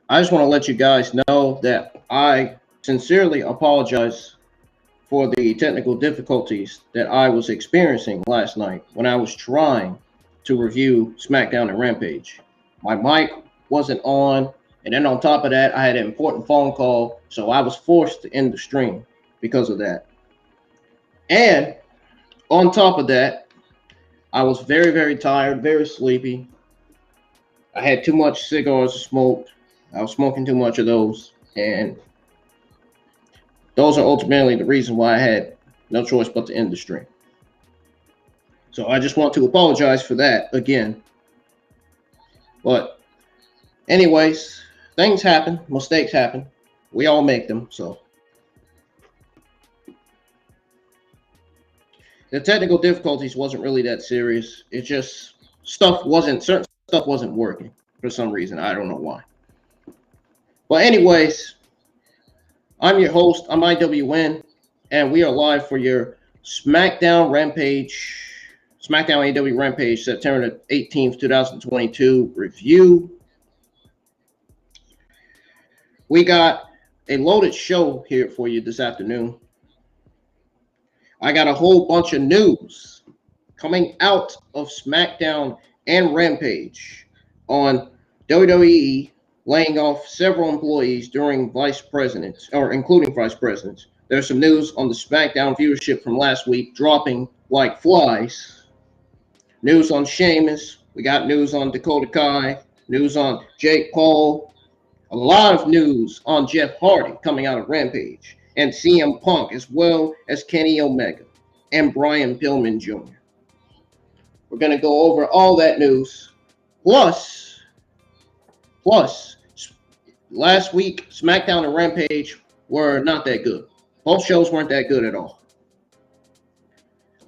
I just want to let you guys know that I sincerely apologize for the technical difficulties that I was experiencing last night when I was trying to review Smackdown and Rampage. My mic wasn't on, and then on top of that, I had an important phone call, so I was forced to end the stream because of that. And on top of that, I was very, very tired, very sleepy. I had too much cigars to smoke. I was smoking too much of those, and those are ultimately the reason why I had no choice but to end the stream. So I just want to apologize for that again. But anyways, things happen, mistakes happen. We all make them, so. The technical difficulties wasn't really that serious. It just certain stuff wasn't working for some reason. I don't know why. But anyways, I'm your host. I'm IWN, and we are live for your Smackdown AEW Rampage, September 18th, 2022 review. We got a loaded show here for you this afternoon. I got a whole bunch of news coming out of Smackdown and Rampage on WWE laying off several employees during including vice presidents. There's some news on the Smackdown viewership from last week dropping like flies. News on Sheamus. We got news on Dakota Kai. News on Jake Paul. A lot of news on Jeff Hardy coming out of Rampage. And CM Punk, as well as Kenny Omega and Brian Pillman Jr. We're going to go over all that news. Plus, last week, SmackDown and Rampage were not that good. Both shows weren't that good at all.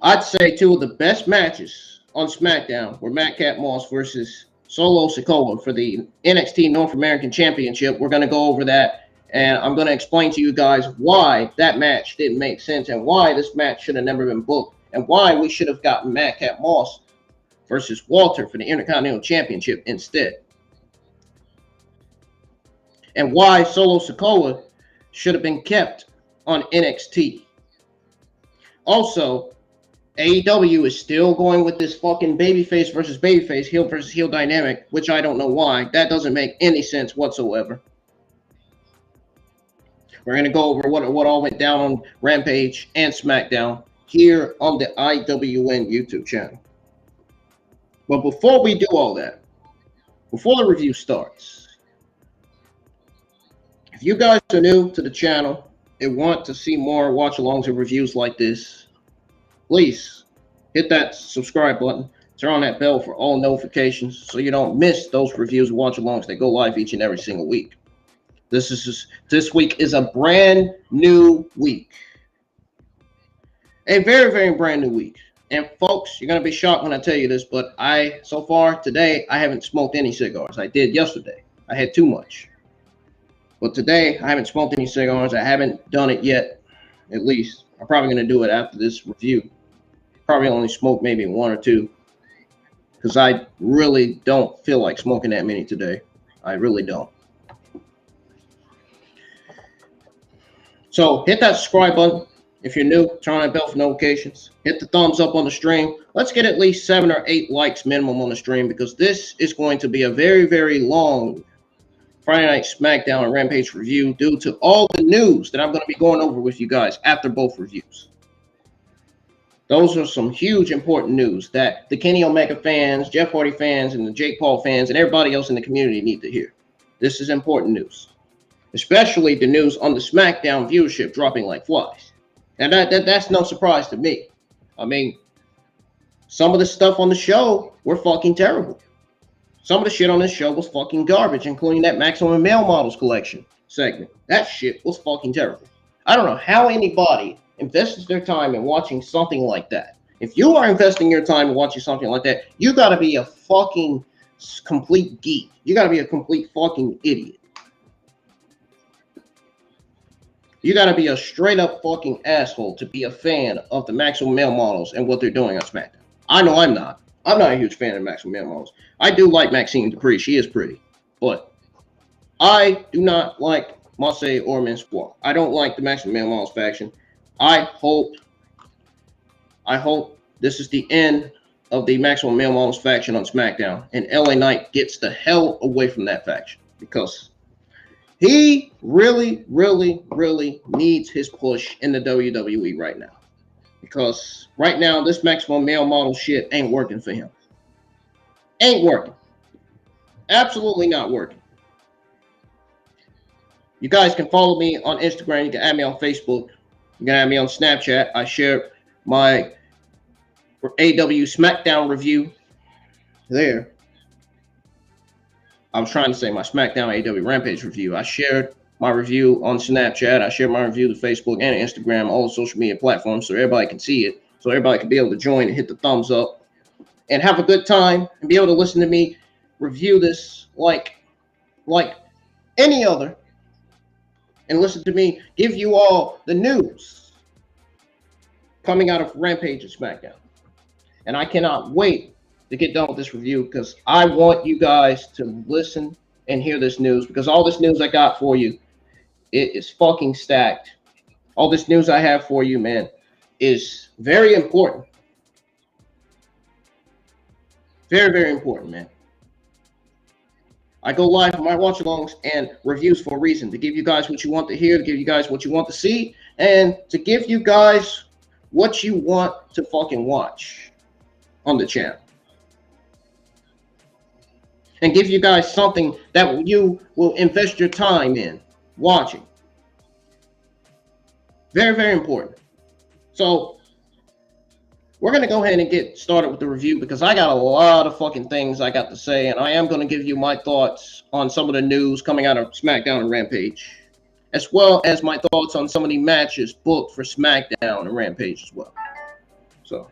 I'd say two of the best matches on SmackDown were Madcap Moss versus Solo Sikoa for the NXT North American Championship. We're going to go over that. And I'm going to explain to you guys why that match didn't make sense and why this match should have never been booked and why we should have gotten Madcap Moss versus Walter for the Intercontinental Championship instead. And why Solo Sikoa should have been kept on NXT. Also, AEW is still going with this fucking babyface versus babyface, heel versus heel dynamic, which I don't know why. That doesn't make any sense whatsoever. We're going to go over what all went down on Rampage and SmackDown here on the IWN YouTube channel. But before we do all that, before the review starts, if you guys are new to the channel and want to see more watch-alongs and reviews like this, please hit that subscribe button, turn on that bell for all notifications so you don't miss those reviews and watch-alongs that go live each and every single week. This week is a brand new week. A very, very brand new week. And folks, you're going to be shocked when I tell you this, but so far today, I haven't smoked any cigars. I did yesterday. I had too much. But today, I haven't smoked any cigars. I haven't done it yet, at least. I'm probably going to do it after this review. Probably only smoke maybe one or two, because I really don't feel like smoking that many today. I really don't. So hit that subscribe button if you're new. Turn on that bell for notifications. Hit the thumbs up on the stream. Let's get at least 7 or 8 likes minimum on the stream because this is going to be a very, very long Friday Night SmackDown and Rampage review due to all the news that I'm going to be going over with you guys after both reviews. Those are some huge important news that the Kenny Omega fans, Jeff Hardy fans, and the Jake Paul fans, and everybody else in the community need to hear. This is important news. Especially the news on the SmackDown viewership dropping like flies. And that's no surprise to me. I mean, some of the stuff on the show were fucking terrible. Some of the shit on this show was fucking garbage, including that Maximum Male Models collection segment. That shit was fucking terrible. I don't know how anybody invests their time in watching something like that. If you are investing your time in watching something like that, you gotta be a fucking complete geek. You gotta be a complete fucking idiot. You got to be a straight up fucking asshole to be a fan of the Maximum Male Models and what they're doing on SmackDown. I know I'm not. I'm not a huge fan of Maximum Male Models. I do like Maxine Dupree. She is pretty. But I do not like Monson or Mensquad. I don't like the Maximum Male Models faction. I hope this is the end of the Maximum Male Models faction on SmackDown, and LA Knight gets the hell away from that faction, because he really, really, really needs his push in the WWE right now. Because right now, this Maximum Male Model shit ain't working for him. Ain't working. Absolutely not working. You guys can follow me on Instagram. You can add me on Facebook. You can add me on Snapchat. I share my AEW Smackdown review there. I was trying to say my Smackdown AEW Rampage review. I shared my review on Snapchat. I shared my review to Facebook and Instagram, all the social media platforms, so everybody can see it. So everybody can be able to join and hit the thumbs up and have a good time and be able to listen to me review this like any other, and listen to me give you all the news coming out of Rampage and SmackDown. And I cannot wait to get done with this review, because I want you guys to listen and hear this news, because all this news I got for you, it is fucking stacked. All this news I have for you, man, is very important. Very, very important, man. I go live on my watch-alongs and reviews for a reason, to give you guys what you want to hear, to give you guys what you want to see, and to give you guys what you want to fucking watch on the channel. And give you guys something that you will invest your time in watching. Very, very important. So we're going to go ahead and get started with the review, because I got a lot of fucking things I got to say, and I am going to give you my thoughts on some of the news coming out of SmackDown and Rampage, as well as my thoughts on some of the matches booked for SmackDown and Rampage as well. So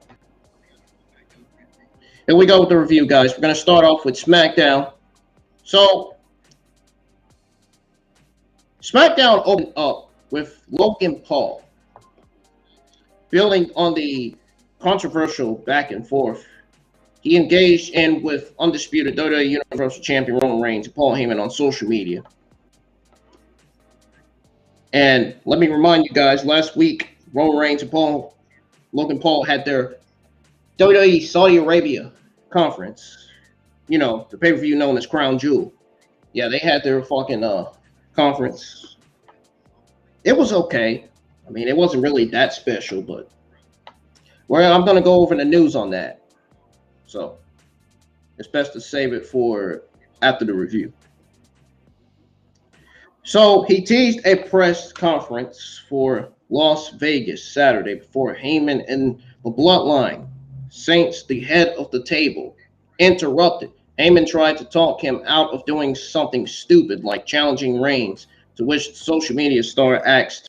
here we go with the review, guys. We're going to start off with SmackDown. So SmackDown opened up with Logan Paul building on the controversial back and forth he engaged in with undisputed WWE Universal Champion Roman Reigns and Paul Heyman on social media. And let me remind you guys, last week Roman Reigns and Logan Paul had their WWE Saudi Arabia conference. You know, the pay-per-view known as Crown Jewel. Yeah, they had their fucking conference. It was okay. I mean, it wasn't really that special, but I'm going to go over the news on that. So it's best to save it for after the review. So he teased a press conference for Las Vegas Saturday before Heyman and the Bloodline, Saints, the head of the table, interrupted. Heyman tried to talk him out of doing something stupid like challenging Reigns, to which the social media star asked,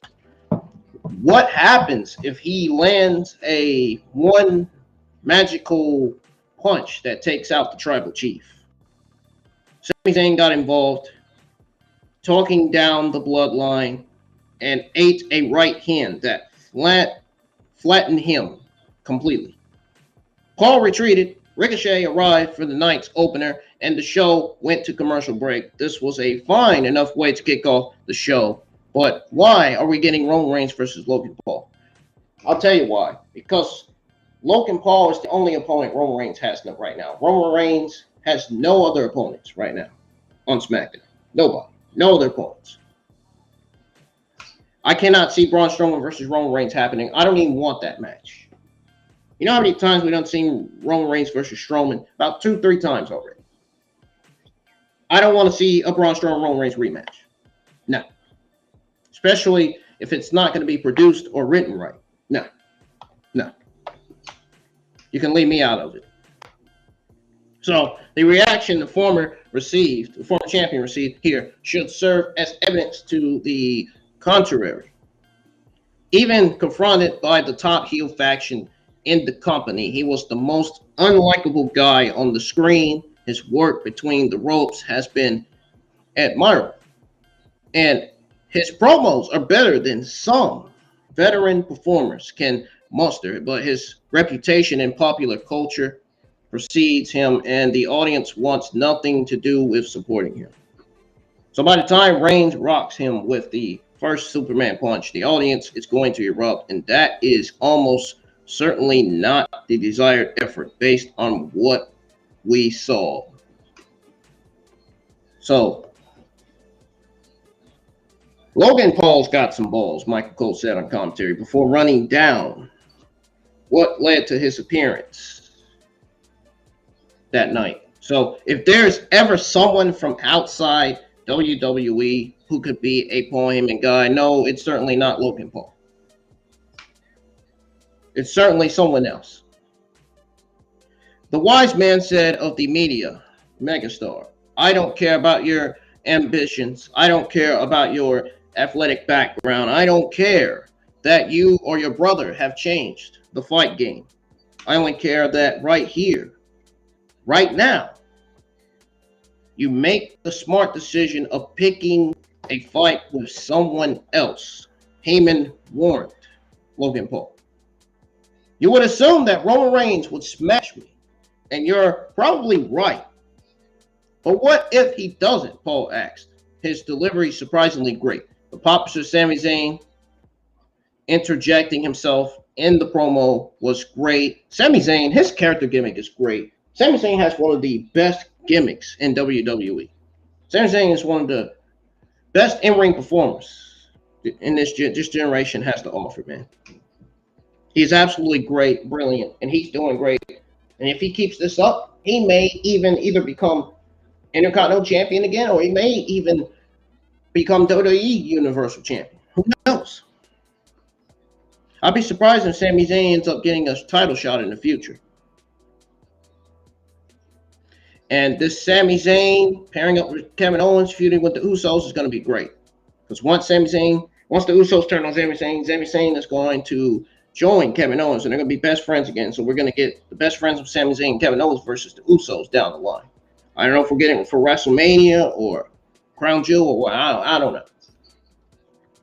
what happens if he lands a one magical punch that takes out the tribal chief? Sami Zayn got involved, talking down the Bloodline, and ate a right hand that flattened him completely. Paul retreated. Ricochet arrived for the night's opener, and the show went to commercial break. This was a fine enough way to kick off the show. But why are we getting Roman Reigns versus Logan Paul? I'll tell you why. Because Logan Paul is the only opponent Roman Reigns has right now. Roman Reigns has no other opponents right now on SmackDown. Nobody. No other opponents. I cannot see Braun Strowman versus Roman Reigns happening. I don't even want that match. You know how many times we done seen Roman Reigns versus Strowman? About 2-3 times already. I don't want to see a Braun Strowman Roman Reigns rematch. No. Especially if it's not going to be produced or written right. No. No. You can leave me out of it. So the reaction the former champion received here should serve as evidence to the contrary. Even confronted by the top heel faction in the company, he was the most unlikable guy on the screen. His work between the ropes has been admirable, and his promos are better than some veteran performers can muster, but his reputation in popular culture precedes him, and the audience wants nothing to do with supporting him. So by the time Reigns rocks him with the first Superman punch, the audience is going to erupt, and that is almost certainly not the desired effort based on what we saw. So Logan Paul's got some balls, Michael Cole said on commentary, before running down what led to his appearance that night. So if there's ever someone from outside WWE who could be a Paul Heyman guy, no, it's certainly not Logan Paul. It's certainly someone else. The wise man said of the media, megastar, I don't care about your ambitions. I don't care about your athletic background. I don't care that you or your brother have changed the fight game. I only care that right here, right now, you make the smart decision of picking a fight with someone else. Heyman warned Logan Paul. You would assume that Roman Reigns would smash me, and you're probably right. But what if he doesn't? Paul asked. His delivery surprisingly great. The popular Sami Zayn interjecting himself in the promo was great. Sami Zayn, his character gimmick is great. Sami Zayn has one of the best gimmicks in WWE. Sami Zayn is one of the best in-ring performers in this generation has to offer, man. He's absolutely great, brilliant, and he's doing great. And if he keeps this up, he may even either become Intercontinental Champion again, or he may even become WWE Universal Champion. Who knows? I'd be surprised if Sami Zayn ends up getting a title shot in the future. And this Sami Zayn pairing up with Kevin Owens, feuding with the Usos is going to be great. Because once the Usos turn on Sami Zayn is going to join Kevin Owens, and they're going to be best friends again. So we're going to get the best friends of Sami Zayn and Kevin Owens versus the Usos down the line. I don't know if we're getting it for WrestleMania or Crown Jewel or what. I don't know.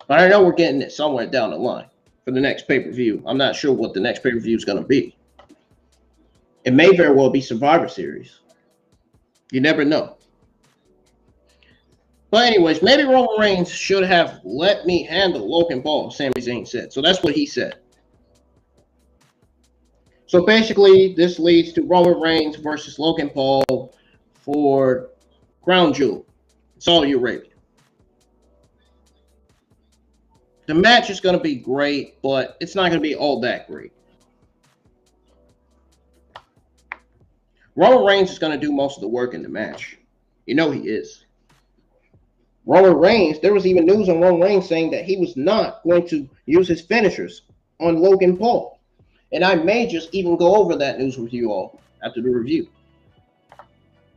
But I know we're getting it somewhere down the line for the next pay-per-view. I'm not sure what the next pay-per-view is going to be. It may very well be Survivor Series. You never know. But anyways, maybe Roman Reigns should have let me handle Logan Paul, Sami Zayn said. So that's what he said. So basically, this leads to Roman Reigns versus Logan Paul for Crown Jewel, Saudi Arabia. The match is going to be great, but it's not going to be all that great. Roman Reigns is going to do most of the work in the match. You know he is. Roman Reigns, there was even news on Roman Reigns saying that he was not going to use his finishers on Logan Paul. And I may just even go over that news with you all after the review.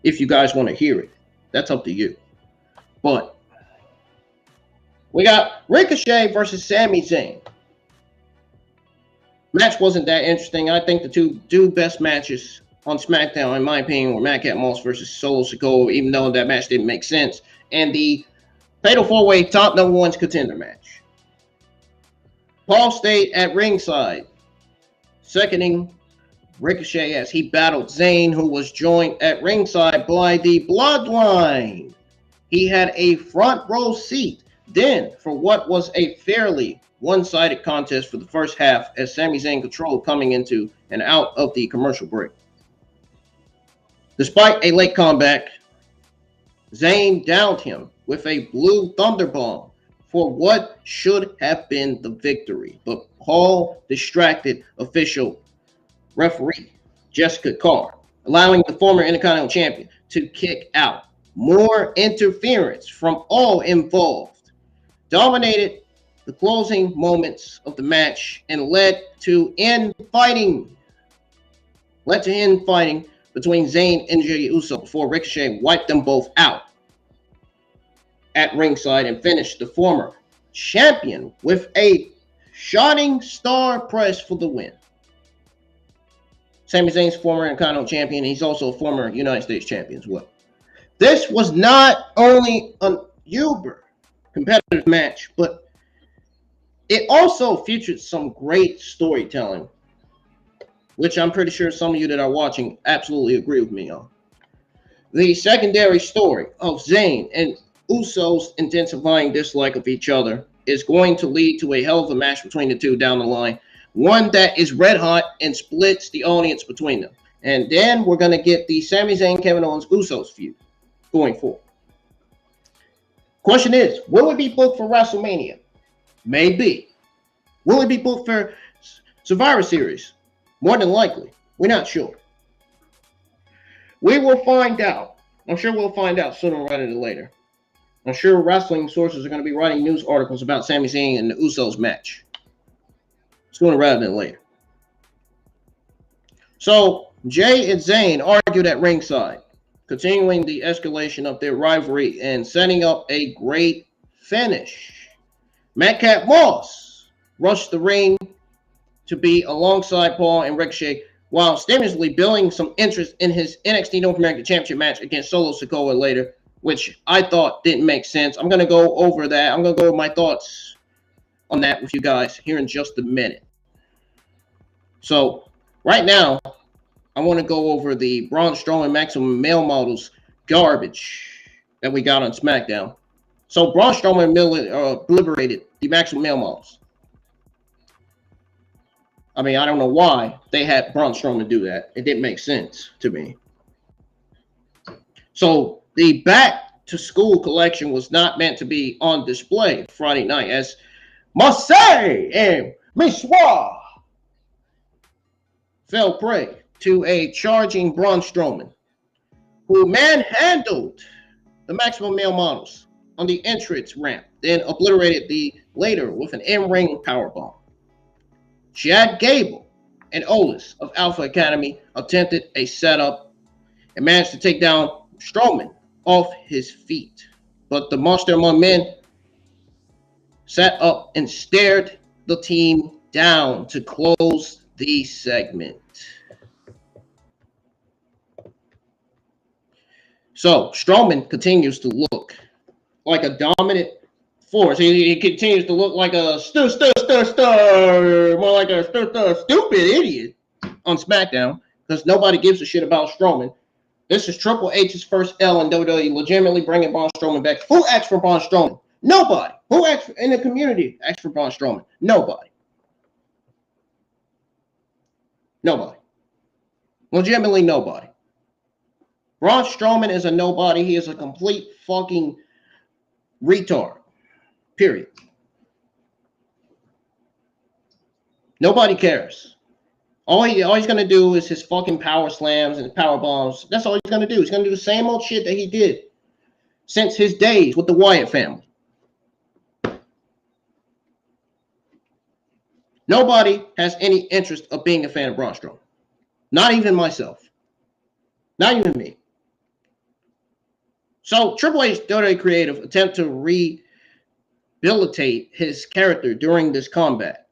If you guys want to hear it. That's up to you. But we got Ricochet versus Sami Zayn. Match wasn't that interesting. I think the two best matches on SmackDown, in my opinion, were Madcap Moss versus Solo Sikoa, even though that match didn't make sense. And the Fatal 4-Way top number 1's contender match. Paul stayed at ringside, seconding Ricochet as he battled Zayn, who was joined at ringside by the Bloodline. He had a front row seat then for what was a fairly one-sided contest for the first half as Sami Zayn controlled coming into and out of the commercial break. Despite a late comeback, Zayn downed him with a blue thunder bomb for what should have been the victory. But Paul distracted official referee Jessica Carr, allowing the former Intercontinental Champion to kick out. More interference from all involved dominated the closing moments of the match and led to end fighting between Zayn and Jey Uso before Ricochet wiped them both out at ringside and finished the former champion with a shining star press for the win. Sami Zayn's former Intercontinental Champion. He's also a former United States Champion as well. This was not only an uber competitive match, but it also featured some great storytelling, which I'm pretty sure some of you that are watching absolutely agree with me on. The secondary story of Zayn and Usos intensifying dislike of each other is going to lead to a hell of a match between the two down the line. One that is red hot and splits the audience between them. And then we're going to get the Sami Zayn, Kevin Owens, Usos feud going forward. Question is, will it be booked for WrestleMania? Maybe. Will it be booked for Survivor Series? More than likely. We're not sure. We will find out. I'm sure we'll find out sooner rather than later. I'm sure wrestling sources are going to be writing news articles about Sami Zayn and the Usos match. Sooner rather than later. So, Jay and Zayn argued at ringside, continuing the escalation of their rivalry and setting up a great finish. Madcap Moss rushed the ring to be alongside Paul and Ricochet while stimulously building some interest in his NXT North American Championship match against Solo Sikoa later, which I thought didn't make sense. I'm going to go over that. I'm going to go over my thoughts on that with you guys here in just a minute. So, right now, I want to go over the Braun Strowman Maximum Male Models garbage that we got on SmackDown. So, Braun Strowman liberated the Maximum Male Models. I mean, I don't know why they had Braun Strowman do that. It didn't make sense to me. So, the Back to School collection was not meant to be on display Friday night as Marseille and Michois fell prey to a charging Braun Strowman, who manhandled the Maximum Male Models on the entrance ramp, then obliterated the later with an in-ring powerbomb. Chad Gable and Otis of Alpha Academy attempted a setup and managed to take down Strowman off his feet, but the Monster Among Men sat up and stared the team down to close the segment. So Strowman continues to look like a dominant force. He continues to look like a more like a stupid idiot on SmackDown because nobody gives a shit about Strowman. This is Triple H's first L in WWE, legitimately bringing Braun Strowman back. Who asked for Braun Strowman? Nobody. Who asked in the community asked for Braun Strowman? Nobody. Nobody. Legitimately nobody. Braun Strowman is a nobody. He is a complete fucking retard. Period. Nobody cares. All he's going to do is his fucking power slams and power bombs. That's all he's going to do. He's going to do the same old shit that he did since his days with the Wyatt family. Nobody has any interest of being a fan of Braun Strowman. Not even myself. Not even me. So Triple H WWE Creative attempt to rehabilitate his character during this combat.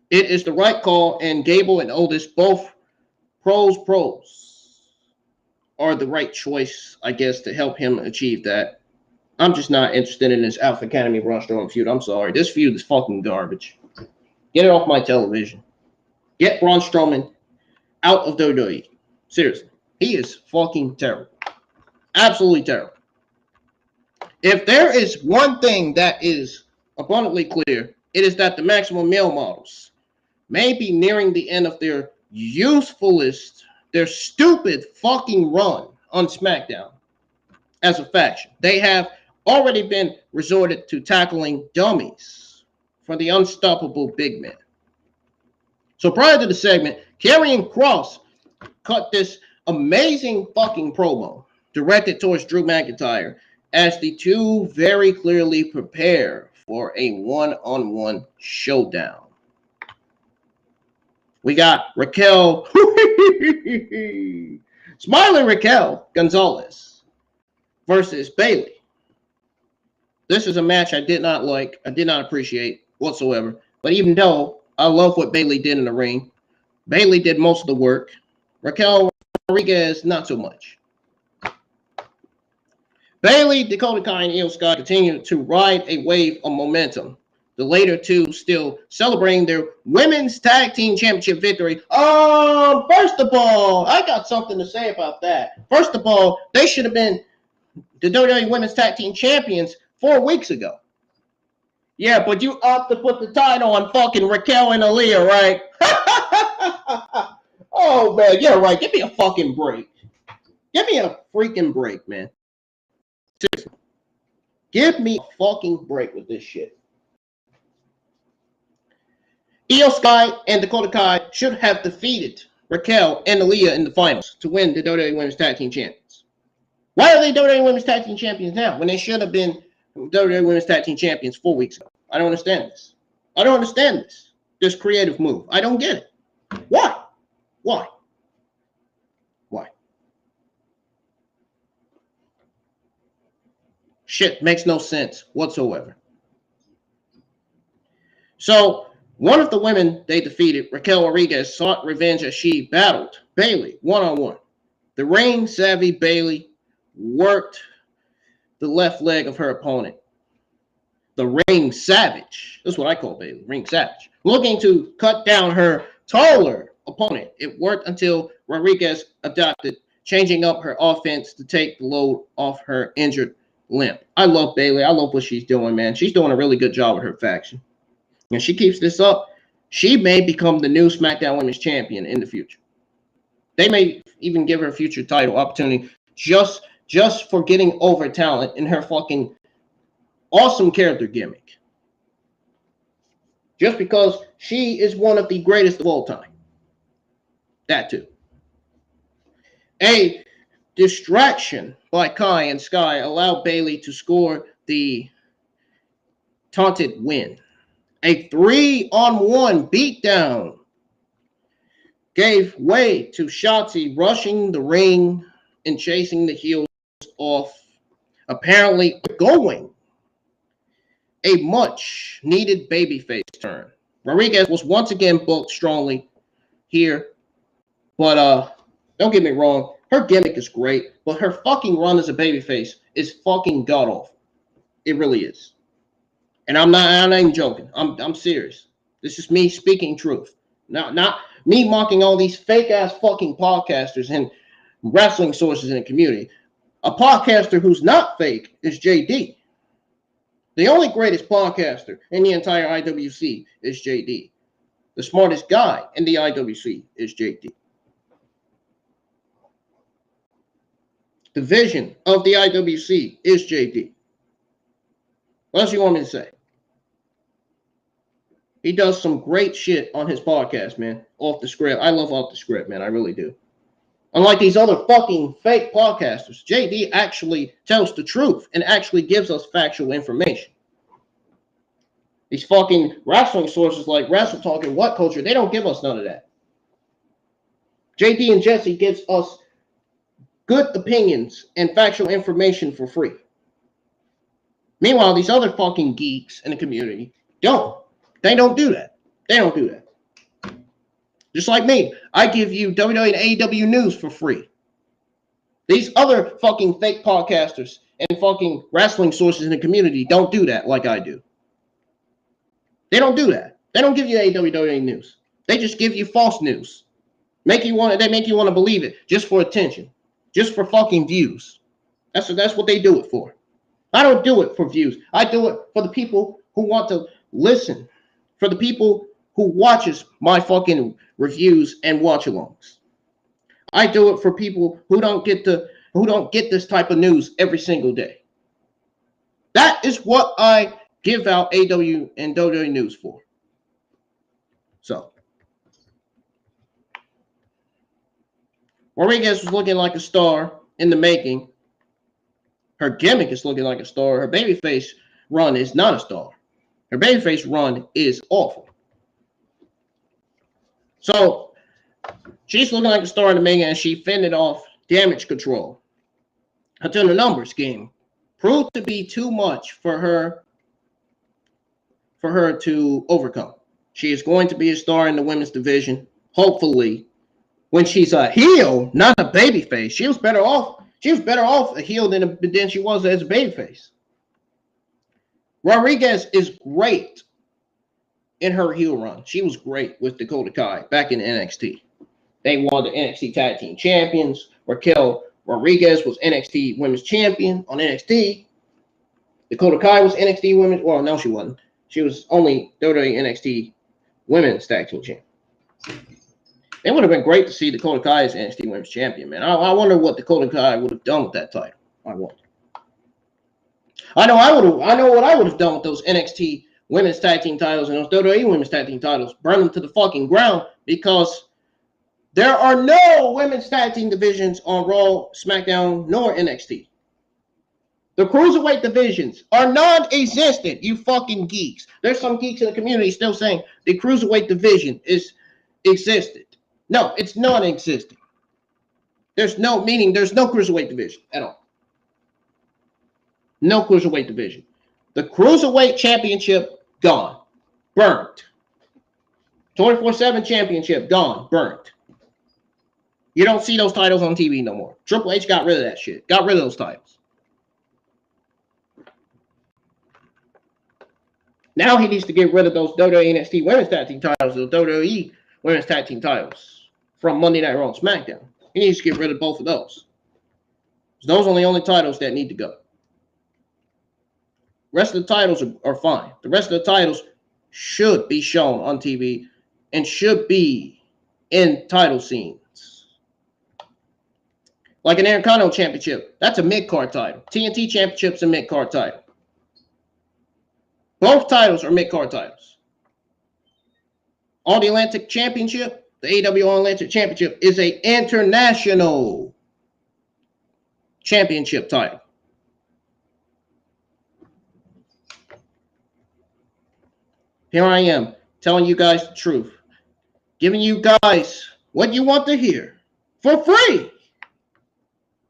It is the right call, and Gable and Otis, both pros, are the right choice, I guess, to help him achieve that. I'm just not interested in this Alpha Academy Braun Strowman feud. I'm sorry. This feud is fucking garbage. Get it off my television. Get Braun Strowman out of WWE. Seriously. He is fucking terrible. Absolutely terrible. If there is one thing that is abundantly clear, it is that the Maximum Male Models may be nearing the end of their their stupid fucking run on SmackDown as a faction. They have already been resorted to tackling dummies for the unstoppable big man. So prior to the segment, Karrion Kross cut this amazing fucking promo directed towards Drew McIntyre as the two very clearly prepare for a one-on-one showdown. We got Raquel, smiling Raquel Gonzalez versus Bayley. This is a match I did not like. I did not appreciate whatsoever. But even though I love what Bayley did in the ring, Bayley did most of the work. Raquel Rodriguez, not so much. Bayley, Dakota Kai, and Io Sky continue to ride a wave of momentum. The later two still celebrating their women's tag team championship victory. First of all, I got something to say about that. First of all, they should have been the WWE Women's Tag Team Champions 4 weeks ago. Yeah, but you opted to put the title on fucking Raquel and Aaliyah, right? Oh, man, yeah, right. Give me a fucking break. Give me a freaking break, man. Seriously. Give me a fucking break with this shit. Io Sky and Dakota Kai should have defeated Raquel and Aaliyah in the finals to win the WWE Women's Tag Team Champions. Why are they WWE Women's Tag Team Champions now when they should have been WWE Women's Tag Team Champions 4 weeks ago? I don't understand this. I don't understand this. This creative move. I don't get it. Why? Why? Why? Shit makes no sense whatsoever. So, one of the women they defeated, Raquel Rodriguez, sought revenge as she battled Bayley one-on-one. The ring-savvy Bayley worked the left leg of her opponent. The ring savage. That's what I call Bayley, ring savage. Looking to cut down her taller opponent. It worked until Rodriguez adopted, changing up her offense to take the load off her injured limb. I love Bayley. I love what she's doing, man. She's doing a really good job with her faction. And she keeps this up, she may become the new SmackDown Women's Champion in the future. They may even give her a future title opportunity just for getting over talent in her fucking awesome character gimmick. Just because she is one of the greatest of all time. That too. A distraction by Kai and Sky allowed Bayley to score the taunted win. A 3-on-1 beatdown gave way to Shotzi rushing the ring and chasing the heels off, apparently going a much-needed babyface turn. Rodriguez was once again booked strongly here, but don't get me wrong, her gimmick is great, but her fucking run as a babyface is fucking god-awful. It really is. And I'm not even joking. I'm serious. This is me speaking truth. Not me mocking all these fake-ass fucking podcasters and wrestling sources in the community. A podcaster who's not fake is JD. The only greatest podcaster in the entire IWC is JD. The smartest guy in the IWC is JD. The vision of the IWC is JD. What else you want me to say? He does some great shit on his podcast, man. Off the script. I love Off the Script, man. I really do. Unlike these other fucking fake podcasters, JD actually tells the truth and actually gives us factual information. These fucking wrestling sources like Wrestle Talk and What Culture, they don't give us none of that. JD and Jesse gives us good opinions and factual information for free. Meanwhile, these other fucking geeks in the community don't. They don't do that. They don't do that. Just like me, I give you WWE and AEW news for free. These other fucking fake podcasters and fucking wrestling sources in the community don't do that like I do. They don't do that. They don't give you AEW news. They just give you false news. They make you want to believe it just for attention, just for fucking views. That's what they do it for. I don't do it for views. I do it for the people who want to listen. For the people who watches my fucking reviews and watch-alongs. I do it for people who don't get this type of news every single day. That is what I give out AEW and WWE news for. So, Rodriguez was looking like a star in the making. Her gimmick is looking like a star. Her babyface run is not a star. Her babyface run is awful. So, she's looking like a star in the making, and she fended off Damage Control until the numbers game proved to be too much for her to overcome. She is going to be a star in the women's division, hopefully, when she's a heel, not a babyface. She was better off a heel than she was as a babyface. Rodriguez is great in her heel run. She was great with Dakota Kai back in NXT. They won the NXT Tag Team Champions. Raquel Rodriguez was NXT Women's Champion on NXT. Dakota Kai was NXT Women's. Well, no, she wasn't. She was only WWE NXT Women's Tag Team Champion. It would have been great to see Dakota Kai as NXT Women's Champion, man. I wonder what Dakota Kai would have done with that title. I wonder. I know what I would have done with those NXT Women's Tag Team titles and those WWE Women's Tag Team titles. Burn them to the fucking ground, because there are no women's tag team divisions on Raw, SmackDown, nor NXT. The cruiserweight divisions are non-existent, you fucking geeks. There's some geeks in the community still saying the cruiserweight division is existed. No, it's non-existent. There's no cruiserweight division at all. No cruiserweight division. The cruiserweight championship, gone. Burnt. 24/7 championship, gone. Burnt. You don't see those titles on TV no more. Triple H got rid of that shit. Got rid of those titles. Now he needs to get rid of those WWE NXT Women's Tag Team titles, those WWE Women's Tag Team titles from Monday Night Raw and SmackDown. He needs to get rid of both of those. Those are the only titles that need to go. The rest of the titles are fine. The rest of the titles should be shown on TV and should be in title scenes. Like an Intercontinental Championship, that's a mid-card title. TNT Championship's a mid-card title. Both titles are mid-card titles. All the Atlantic Championship, the AEW All Atlantic Championship, is an international championship title. Here I am, telling you guys the truth. Giving you guys what you want to hear for free.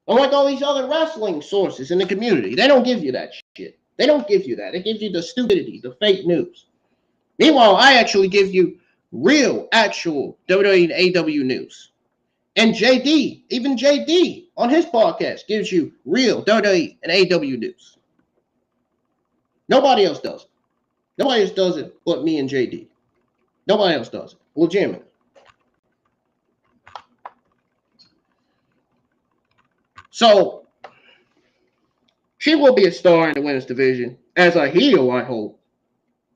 Unlike all these other wrestling sources in the community. They don't give you that shit. They don't give you that. They give you the stupidity, the fake news. Meanwhile, I actually give you real, actual WWE and AEW news. And JD, even JD on his podcast gives you real WWE and AEW news. Nobody else does it. Nobody else does it but me and JD. Nobody else does it. Legitimately. So, she will be a star in the women's division as a heel, I hope.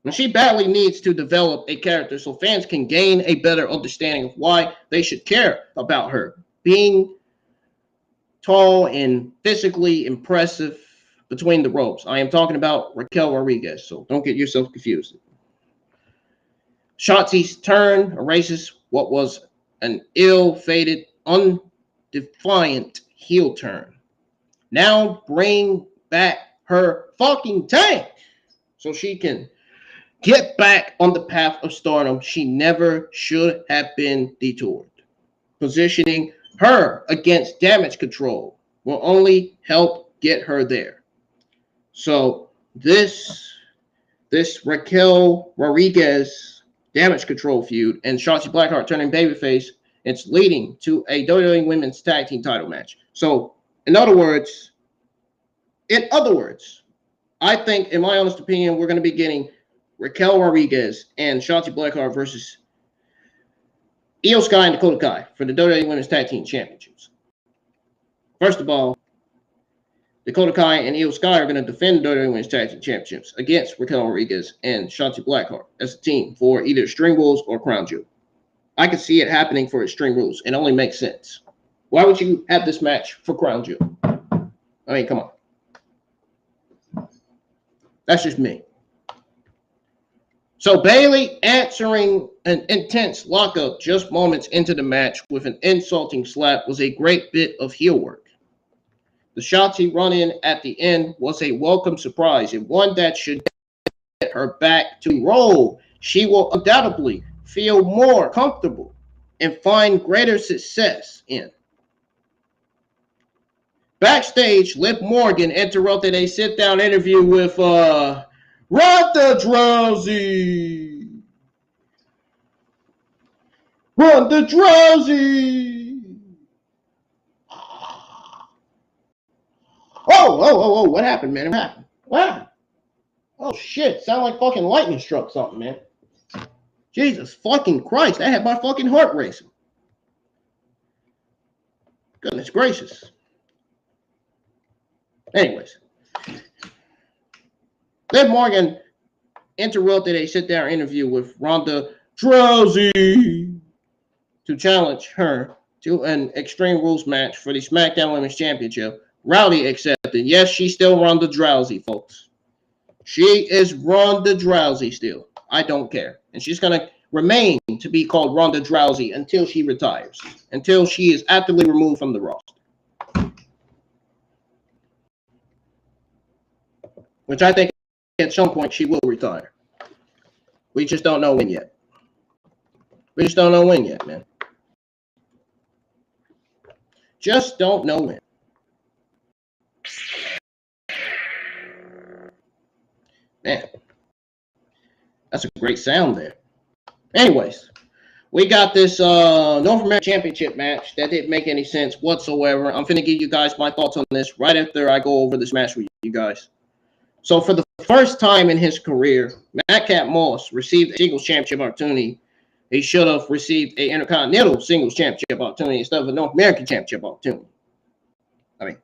And she badly needs to develop a character so fans can gain a better understanding of why they should care about her. Being tall and physically impressive between the ropes. I am talking about Raquel Rodriguez, so don't get yourself confused. Shotzi's turn erases what was an ill-fated, undefiant heel turn. Now bring back her fucking tank so she can get back on the path of stardom she never should have been detoured. Positioning her against Damage Control will only help get her there. So this Raquel Rodriguez Damage Control feud and Shotzi Blackheart turning babyface, it's leading to a WWE Women's Tag Team title match. So in other words, I think, in my honest opinion, we're going to be getting Raquel Rodriguez and Shotzi Blackheart versus Io Sky and Dakota Kai for the WWE Women's Tag Team Championships. First of all, Dakota Kai and Io Sky are going to defend the WWE Women's Tag Team Championships against Raquel Rodriguez and Shotzi Blackheart as a team for either Extreme Rules or Crown Jewel. I can see it happening for Extreme Rules. It only makes sense. Why would you have this match for Crown Jewel? I mean, come on. That's just me. So Bayley answering an intense lockup just moments into the match with an insulting slap was a great bit of heel work. The Shotzi run-in at the end was a welcome surprise and one that should get her back to roll. She will undoubtedly feel more comfortable and find greater success in. Backstage, Liv Morgan interrupted a sit-down interview with Ronda Rousey. Ronda Rousey. Oh, what happened, man? What happened? What happened? Oh, shit. Sound like fucking lightning struck something, man. Jesus fucking Christ. That had my fucking heart racing. Goodness gracious. Anyways, Liv Morgan interrupted a sit-down interview with Ronda Rousey to challenge her to an Extreme Rules match for the Smackdown Women's Championship. Rowdy accepted. Yes, she's still Ronda Rousey, folks. She is Ronda Rousey still. I don't care. And she's going to remain to be called Ronda Rousey until she retires, until she is actively removed from the roster. Which I think at some point she will retire. We just don't know when yet. We just don't know when yet, man. Just don't know when. Man, that's a great sound there. Anyways, we got this North American Championship match that didn't make any sense whatsoever. I'm finna give you guys my thoughts on this right after I go over this match with you guys. So for the first time in his career, Madcap Moss received a singles championship opportunity. He should have received an Intercontinental singles championship opportunity instead of a North American championship opportunity. I mean,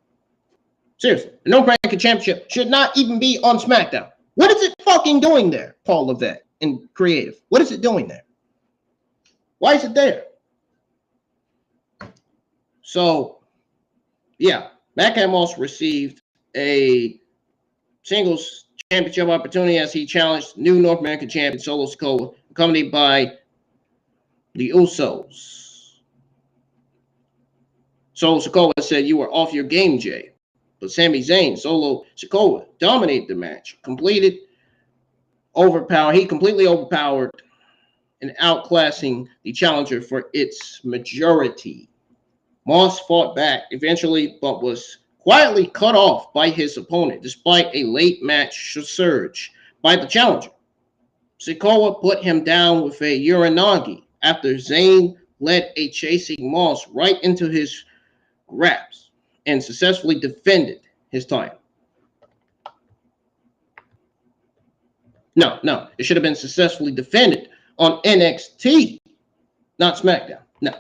seriously, the North American championship should not even be on SmackDown. What is it fucking doing there, Paul Levesque in creative? What is it doing there? Why is it there? So, yeah, Madcap Moss received a singles championship opportunity as he challenged new North American champion Solo Sikoa, accompanied by the Usos. Solo Sikoa said, "You were off your game, Jay." But Sami Zayn, Solo Sikoa, dominated the match, He completely overpowered and outclassing the challenger for its majority. Moss fought back eventually, but was quietly cut off by his opponent, despite a late match surge by the challenger. Sikoa put him down with a Uranagi after Zayn led a chasing Moss right into his grasp and successfully defended his title. No, it should have been successfully defended on NXT, not SmackDown. No.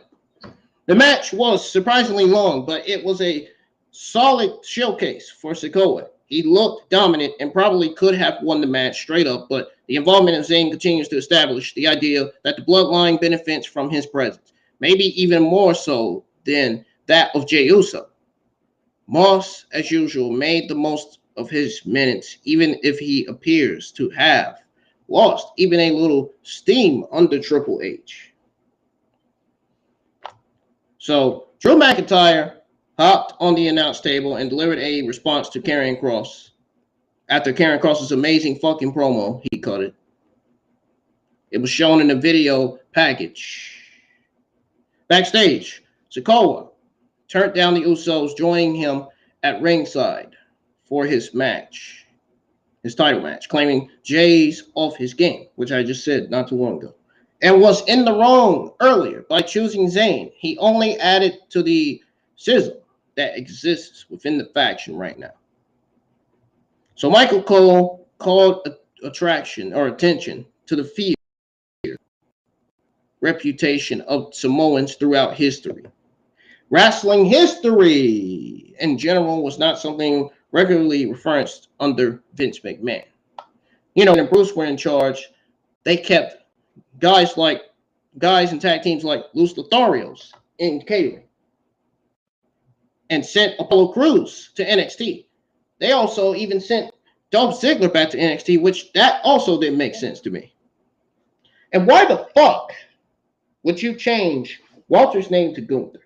The match was surprisingly long, but it was a solid showcase for Sikoa. He looked dominant and probably could have won the match straight up, but the involvement of Zayn continues to establish the idea that the bloodline benefits from his presence, maybe even more so than that of Jey Uso. Moss, as usual, made the most of his minutes, even if he appears to have lost even a little steam under Triple H. So, Drew McIntyre hopped on the announce table and delivered a response to Karrion Kross. After Karrion Kross's amazing fucking promo, he cut it. It was shown in the video package. Backstage, Sikoa turned down the Usos, joining him at ringside for his match, his title match, claiming Jay's off his game, which I just said not too long ago, and was in the wrong earlier by choosing Zayn. He only added to the sizzle that exists within the faction right now. So Michael Cole called attention to the fear reputation of Samoans throughout history. Wrestling history in general was not something regularly referenced under Vince McMahon. You know, when Bruce were in charge, they kept guys and tag teams like Los Lotharios in catering and sent Apollo Crews to NXT. They also even sent Dolph Ziggler back to NXT, which that also didn't make sense to me. And why the fuck would you change Walter's name to Gunther?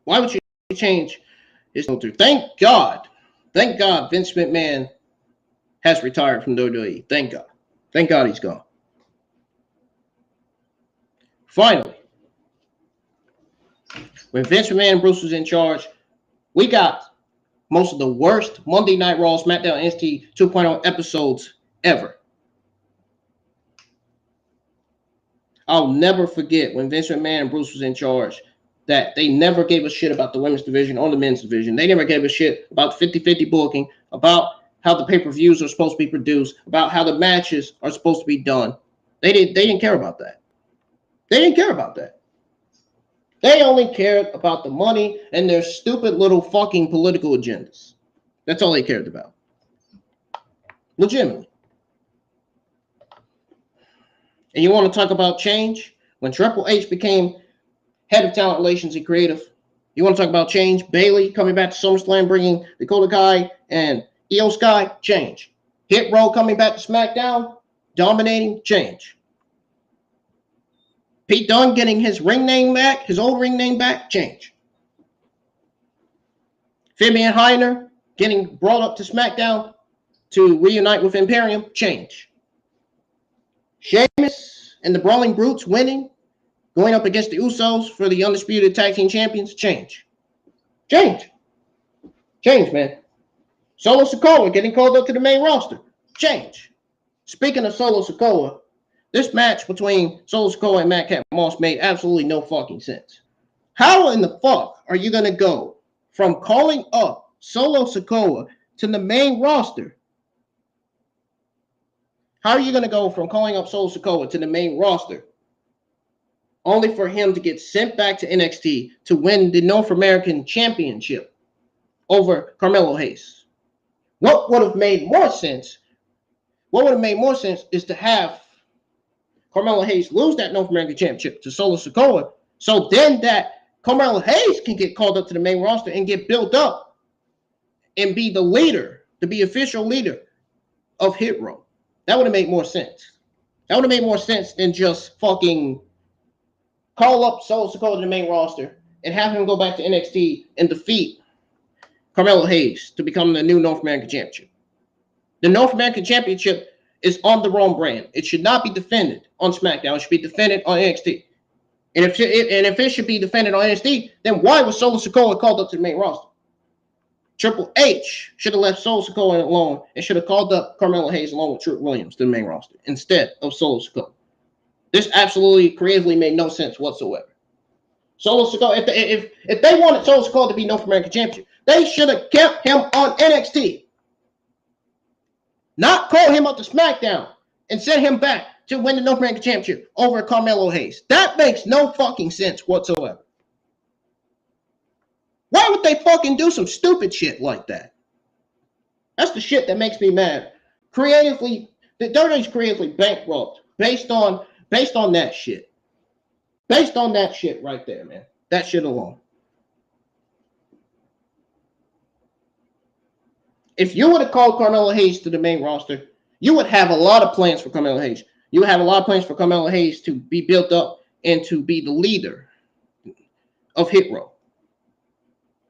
Why would you change his Gunther? Thank God Vince McMahon has retired from WWE. Thank God. Thank God he's gone. Finally, when Vince McMahon and Bruce was in charge, we got most of the worst Monday Night Raw, SmackDown NXT 2.0 episodes ever. I'll never forget when Vince McMahon and Bruce was in charge that they never gave a shit about the women's division or the men's division. They never gave a shit about 50-50 booking, about how the pay-per-views are supposed to be produced, about how the matches are supposed to be done. They didn't care about that. They didn't care about that. They only cared about the money and their stupid little fucking political agendas. That's all they cared about. Legitimately. And you want to talk about change? When Triple H became head of talent relations and creative, you want to talk about change? Bayley coming back to SummerSlam, bringing Dakota Kai and Io Sky, change. Hit Row coming back to SmackDown, dominating, change. Pete Dunne getting his ring name back, his old ring name back, change. Fabian Heiner getting brought up to SmackDown to reunite with Imperium, change. Sheamus and the Brawling Brutes winning, going up against the Usos for the Undisputed Tag Team Champions, change. Change. Change, man. Solo Sikoa getting called up to the main roster, change. Speaking of Solo Sikoa, this match between Solo Sikoa and Madcap Moss made absolutely no fucking sense. How in the fuck are you going to go from calling up Solo Sikoa to the main roster? How are you going to go from calling up Solo Sikoa to the main roster only for him to get sent back to NXT to win the North American Championship over Carmelo Hayes? What would have made more sense? What would have made more sense is to have Carmelo Hayes lose that North American Championship to Solo Sikoa, so then that Carmelo Hayes can get called up to the main roster and get built up and be the leader, to be official leader of Hit Row. That would have made more sense. That would have made more sense than just fucking call up Solo Sikoa to the main roster and have him go back to NXT and defeat Carmelo Hayes to become the new North American Championship. The North American Championship is on the wrong brand. It should not be defended on SmackDown. It should be defended on NXT. And if it should be defended on NXT, then why was Solo Sikoa called up to the main roster? Triple H should have left Solo Sikoa alone and should have called up Carmelo Hayes along with Trick Williams to the main roster instead of Solo Sikoa. This absolutely creatively made no sense whatsoever. Solo Sikoa, if they wanted Solo Sikoa to be North American Champion, they should have kept him on NXT. Not call him up to SmackDown and send him back to win the North American Championship over Carmelo Hayes. That makes no fucking sense whatsoever. Why would they fucking do some stupid shit like that? That's the shit that makes me mad. Creatively, the WWE's creatively bankrupt based on that shit. Based on that shit right there, man. That shit alone. If you would have called Carmelo Hayes to the main roster, you would have a lot of plans for Carmelo Hayes. You would have a lot of plans for Carmelo Hayes to be built up and to be the leader of Hit Row.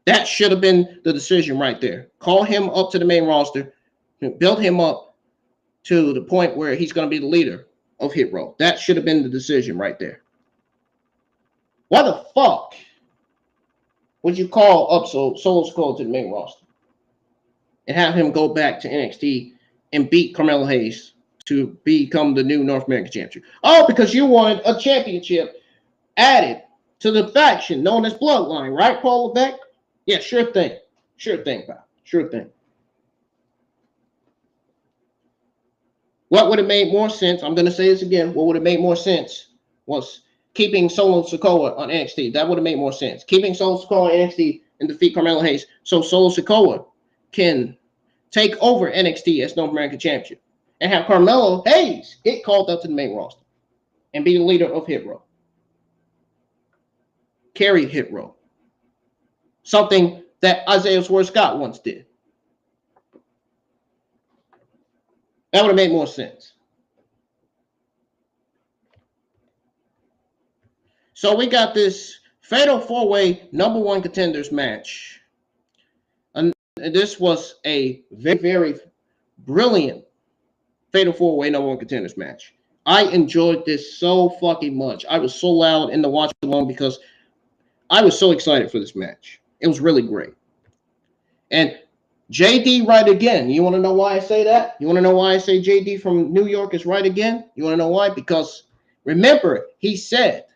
That should have been the decision right there. Call him up to the main roster, build him up to the point where he's going to be the leader of Hit Row. That should have been the decision right there. Why the fuck would you call up Solo Sikoa to the main roster and have him go back to NXT and beat Carmelo Hayes to become the new North American Champion? Oh, because you wanted a championship added to the faction known as Bloodline, right, Paul Levesque? Yeah, sure thing. Sure thing, pal. Sure thing. What would have made more sense, I'm going to say this again, what would have made more sense was keeping Solo Sikoa on NXT. That would have made more sense. Keeping Solo Sikoa on NXT and defeat Carmelo Hayes so Solo Sikoa can take over NXT as North American Champion and have Carmelo Hayes get called up to the main roster and be the leader of Hit Row. Carry Hit Row. Something that Isaiah Swerve Scott once did. That would have made more sense. So we got this Fatal 4-Way number one contenders match. And this was a very, very brilliant Fatal 4-Way number one contenders match. I enjoyed this so fucking much. I was so loud in the watch along because I was so excited for this match. It was really great. And JD right again. You want to know why I say that? You want to know why I say JD from New York is right again? You want to know why? Because remember, he said,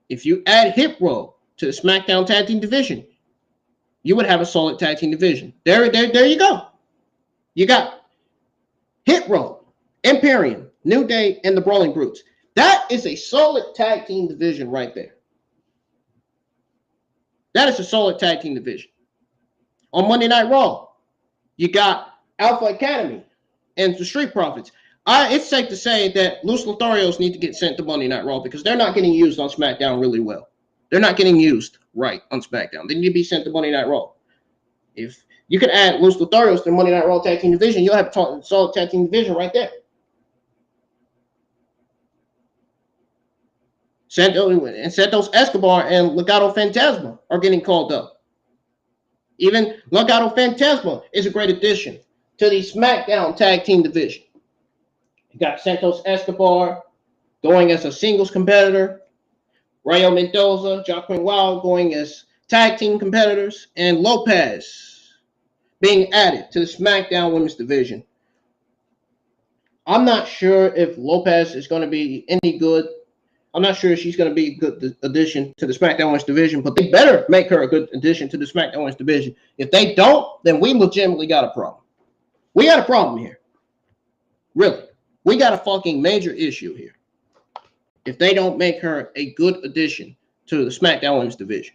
if you add Hit Row to the SmackDown Tag Team Division, you would have a solid tag team division. There you go. You got Hit Row, Imperium, New Day, and the Brawling Brutes. That is a solid tag team division right there. That is a solid tag team division. On Monday Night Raw, you got Alpha Academy and the Street Profits. It's safe to say that Los Lotharios need to get sent to Monday Night Raw because they're not getting used on SmackDown really well. They're not getting used right on SmackDown. They need to be sent to Monday Night Raw. If you could add Los Lotharios to the Monday Night Raw tag team division, you'll have a solid tag team division right there. Santos Escobar and Legado Fantasma are getting called up. Even Legado Fantasma is a great addition to the SmackDown tag team division. You got Santos Escobar going as a singles competitor, Rayo Mendoza, Joaquin Wilde going as tag team competitors, and Lopez being added to the SmackDown women's division. I'm not sure if Lopez is going to be any good. I'm not sure if she's going to be a good addition to the SmackDown Women's division, but they better make her a good addition to the SmackDown Women's division. If they don't, then we legitimately got a problem. We got a problem here. Really. We got a fucking major issue here. If they don't make her a good addition to the SmackDown Women's division.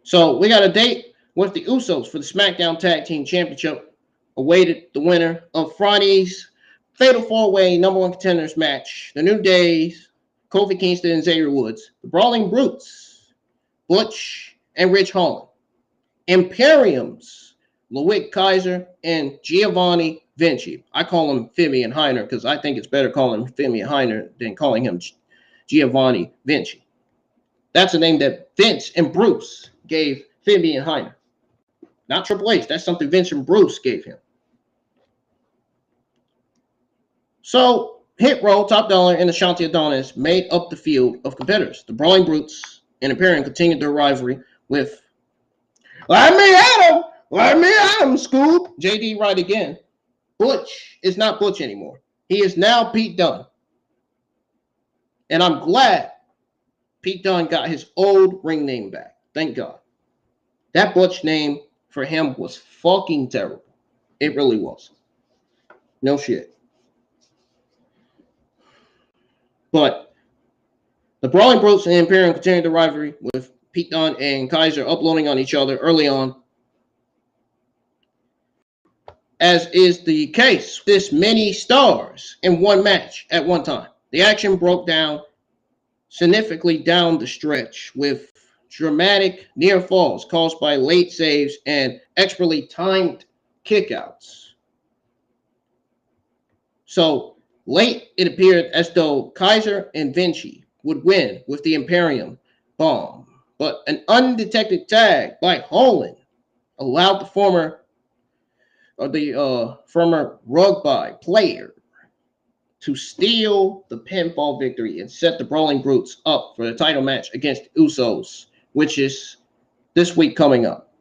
So we got a date with the Usos for the SmackDown Tag Team Championship. Awaited the winner of Friday's Fatal 4-Way number one contenders match. The New Days, Kofi Kingston and Xavier Woods. The Brawling Brutes, Butch and Rich Holland. Imperium's Loic Kaiser and Giovanni Vinci. I call him Fabian Heiner because I think it's better calling him Fabian Heiner than calling him Giovanni Vinci. That's a name that Vince and Bruce gave Fabian Heiner. Not Triple H. That's something Vince and Bruce gave him. So, Hit Row, Top Dollar, and Ashanti Adonis made up the field of competitors. The Brawling Brutes and Imperium continued their rivalry with Let me at him, Scoop. JD right again. Butch is not Butch anymore. He is now Pete Dunne. And I'm glad Pete Dunne got his old ring name back. Thank God. That Butch name for him was fucking terrible. It really was. No shit. But the Brawling Brutes and Imperium continued the rivalry with Pete Dunne and Kaiser uploading on each other early on. As is the case, this many stars in one match at one time. The action broke down significantly down the stretch with dramatic near falls caused by late saves and expertly timed kickouts. So late, it appeared as though Kaiser and Vinci would win with the Imperium bomb, but an undetected tag by Holland allowed the former rugby player to steal the pinfall victory and set the Brawling Brutes up for the title match against the Usos, which is this week coming up.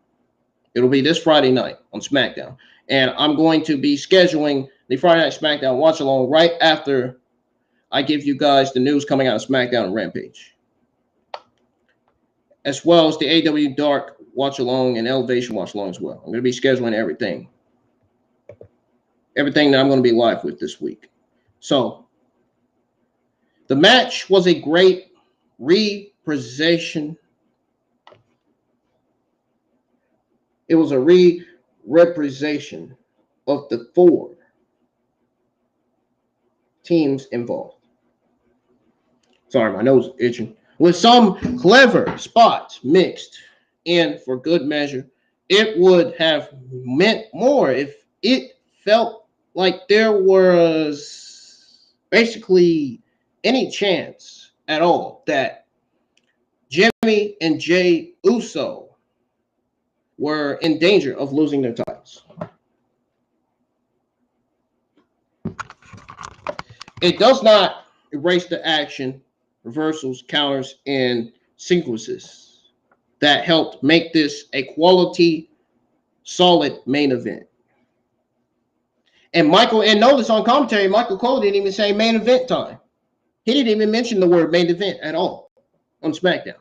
It'll be this Friday night on SmackDown. And I'm going to be scheduling the Friday Night SmackDown watch along right after I give you guys the news coming out of SmackDown and Rampage, as well as the AW Dark watch along and Elevation watch along as well. I'm going to be scheduling everything that I'm going to be live with this week. So the match was a great representation. It was a representation of the four teams involved. Sorry, my nose is itching. With some clever spots mixed in for good measure, it would have meant more if it felt like there was basically any chance at all that Jimmy and Jey Uso were in danger of losing their titles. It does not erase the action, reversals, counters, and sequences that helped make this a quality, solid main event. And notice on commentary, Michael Cole didn't even say main event time. He didn't even mention the word main event at all on SmackDown.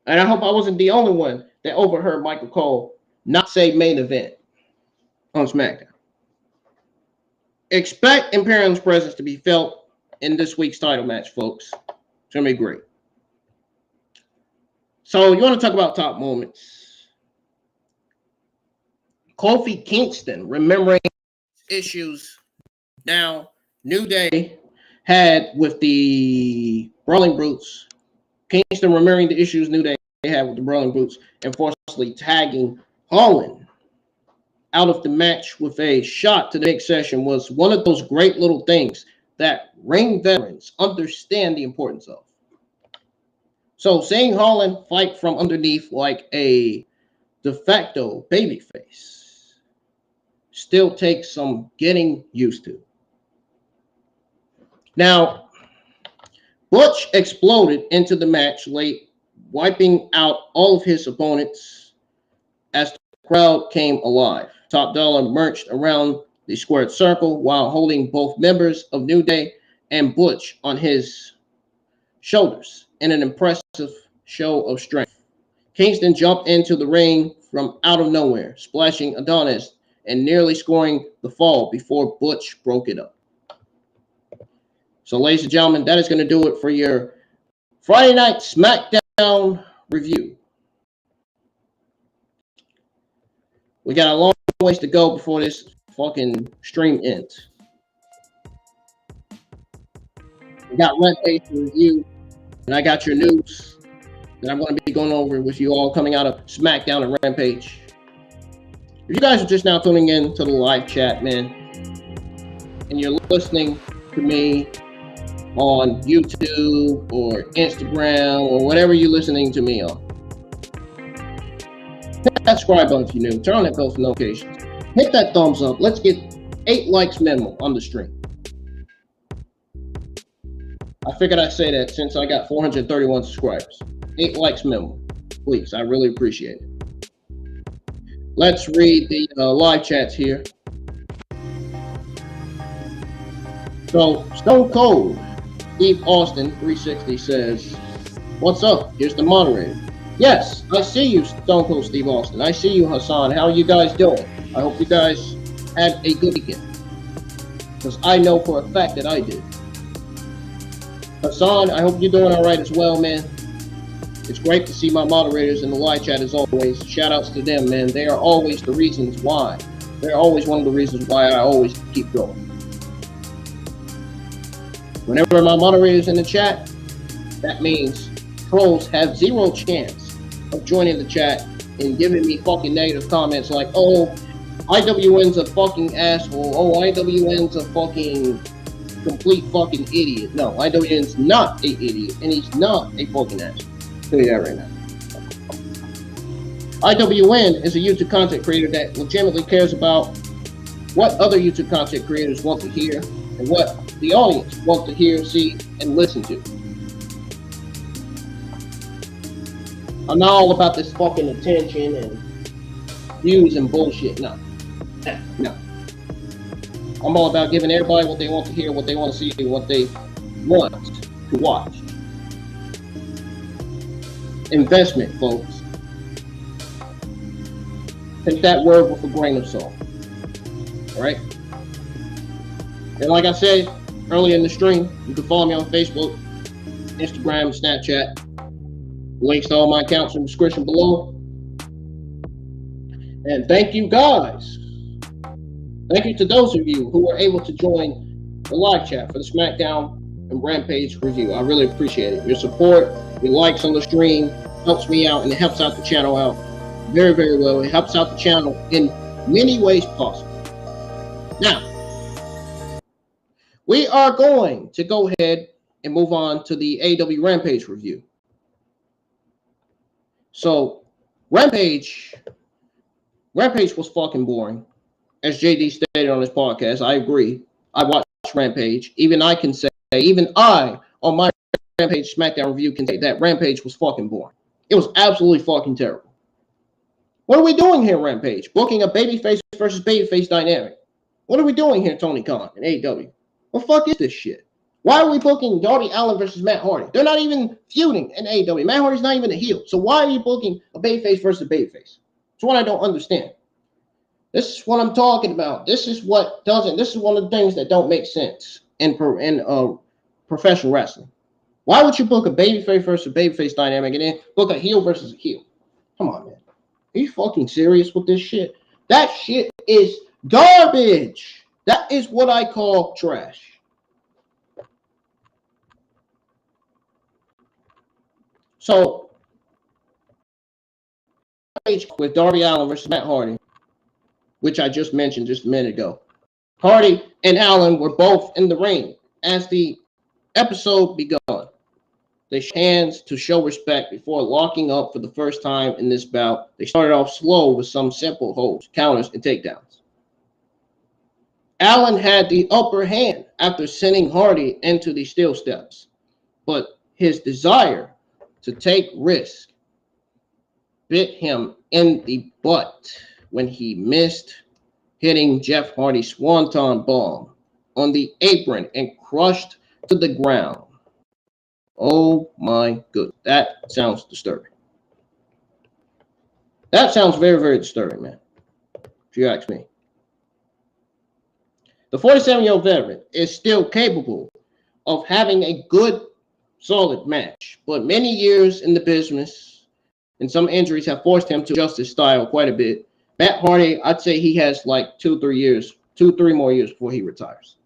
And I hope I wasn't the only one that overheard Michael Cole not say main event on SmackDown. Expect Imperium's presence to be felt in this week's title match, folks. It's going to be great. So you want to talk about top moments. Kofi Kingston remembering issues now New Day had with the Brawling Brutes. Kingston remembering the issues New Day had with the Brawling Brutes and forcibly tagging Holland out of the match with a shot to the next session was one of those great little things that ring veterans understand the importance of. So seeing Holland fight from underneath like a de facto babyface still takes some getting used to. Now, Butch exploded into the match late, wiping out all of his opponents as the crowd came alive. Top Dollar marched around the squared circle while holding both members of New Day and Butch on his shoulders in an impressive show of strength. Kingston jumped into the ring from out of nowhere, splashing Adonis and nearly scoring the fall before Butch broke it up. So, ladies and gentlemen, that is going to do it for your Friday Night Smackdown review. We got a long ways to go before this fucking stream ends. We got Rampage to review, and I got your news that I'm going to be going over with you all coming out of Smackdown and Rampage. If you guys are just now tuning in to the live chat, man, and you're listening to me on YouTube or Instagram or whatever you're listening to me on, hit that subscribe button if you're new. Turn on that bell for notifications. Hit that thumbs up. Let's get 8 likes minimum on the stream. I figured I'd say that since I got 431 subscribers. 8 likes minimum. Please, I really appreciate it. Let's read the live chats here. So, Stone Cold, Steve Austin, 360 says, "What's up? Here's the moderator." Yes, I see you, Stone Cold Steve Austin. I see you, Hassan. How are you guys doing? I hope you guys had a good weekend. Because I know for a fact that I did. Hassan, I hope you're doing all right as well, man. It's great to see my moderators in the live chat as always. Shout outs to them, man. They are always the reasons why. They're always one of the reasons why I always keep going. Whenever my moderator's in the chat, that means trolls have zero chance of joining the chat and giving me fucking negative comments like, oh, IWN's a fucking asshole. Oh, IWN's a fucking complete fucking idiot. No, IWN's not an idiot, and he's not a fucking asshole. I'll tell you that right now. IWN is a YouTube content creator that legitimately cares about what other YouTube content creators want to hear and what the audience wants to hear, see, and listen to. I'm not all about this fucking attention and views and bullshit. No. I'm all about giving everybody what they want to hear, what they want to see, what they want to watch. Investment, folks. Take that word with a grain of salt. All right? And like I said earlier in the stream, you can follow me on Facebook, Instagram, Snapchat. Links to all my accounts in the description below. And thank you guys. Thank you to those of you who were able to join the live chat for the Smackdown and Rampage review. I really appreciate it. Your support, your likes on the stream helps me out and it helps out the channel out very, very well. It helps out the channel in many ways possible. Now, we are going to go ahead and move on to the AEW Rampage review. So, Rampage was fucking boring. As JD stated on his podcast, I agree. I watched Rampage. Even I can say, even I, on my Rampage Smackdown review, can say that Rampage was fucking boring. It was absolutely fucking terrible. What are we doing here, Rampage? Booking a babyface versus babyface dynamic. What are we doing here, Tony Khan and AEW? What the fuck is this shit? Why are we booking Darby Allin versus Matt Hardy? They're not even feuding in AEW. Matt Hardy's not even a heel. So why are you booking a babyface versus a babyface? It's what I don't understand. This is what I'm talking about. This is one of the things that don't make sense in professional wrestling. Why would you book a babyface versus babyface dynamic and then book a heel versus a heel? Come on, man. Are you fucking serious with this shit? That shit is garbage. That is what I call trash. So, with Darby Allin versus Matt Hardy, which I just mentioned just a minute ago. Hardy and Allin were both in the ring as the episode begun. They shook hands to show respect before locking up for the first time in this bout. They started off slow with some simple holds, counters, and takedowns. Allin had the upper hand after sending Hardy into the steel steps, but his desire to take risks bit him in the butt when he missed hitting Jeff Hardy's swanton bomb on the apron and crushed to the ground. Oh my goodness, that sounds disturbing. That sounds very, very disturbing, man, if you ask me. The 47-year-old veteran is still capable of having a good, solid match, but many years in the business and some injuries have forced him to adjust his style quite a bit. Matt Hardy, I'd say he has like 2-3 more years before he retires.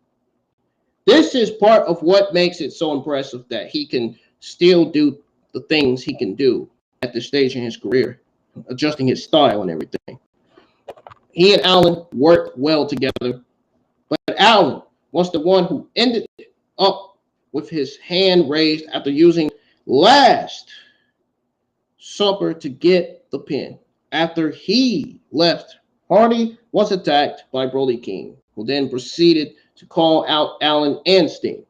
This is part of what makes it so impressive that he can still do the things he can do at this stage in his career, adjusting his style and everything. He and Allin worked well together, but Allin was the one who ended up with his hand raised after using Last Supper to get the pin. After he left, Hardy was attacked by Brody King, who then proceeded to call out Allin and Sting.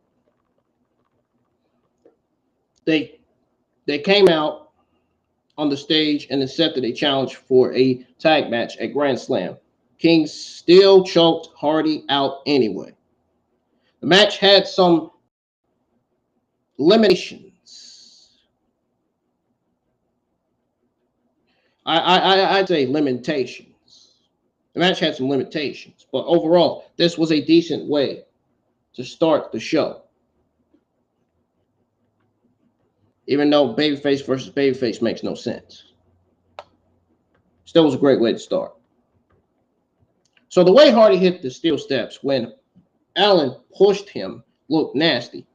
They came out on the stage and accepted a challenge for a tag match at Grand Slam. King still choked Hardy out anyway. The match had some limitations. I'd say limitations. The match had some limitations, but overall, this was a decent way to start the show. Even though babyface versus babyface makes no sense. Still was a great way to start. So the way Hardy hit the steel steps when Allin pushed him looked nasty.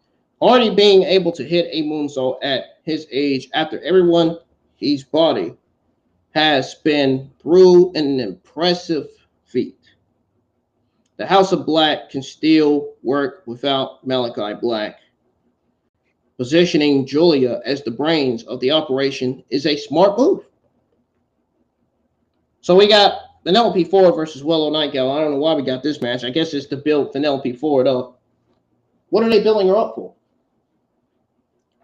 Hardy being able to hit a moonsault at his age after everyone his body has been through an impressive feat. The House of Black can still work without Malachi Black. Positioning Julia as the brains of the operation is a smart move. So we got Penelope Ford versus Willow Nightingale. I don't know why we got this match. I guess it's to build Penelope Ford up. What are they building her up for?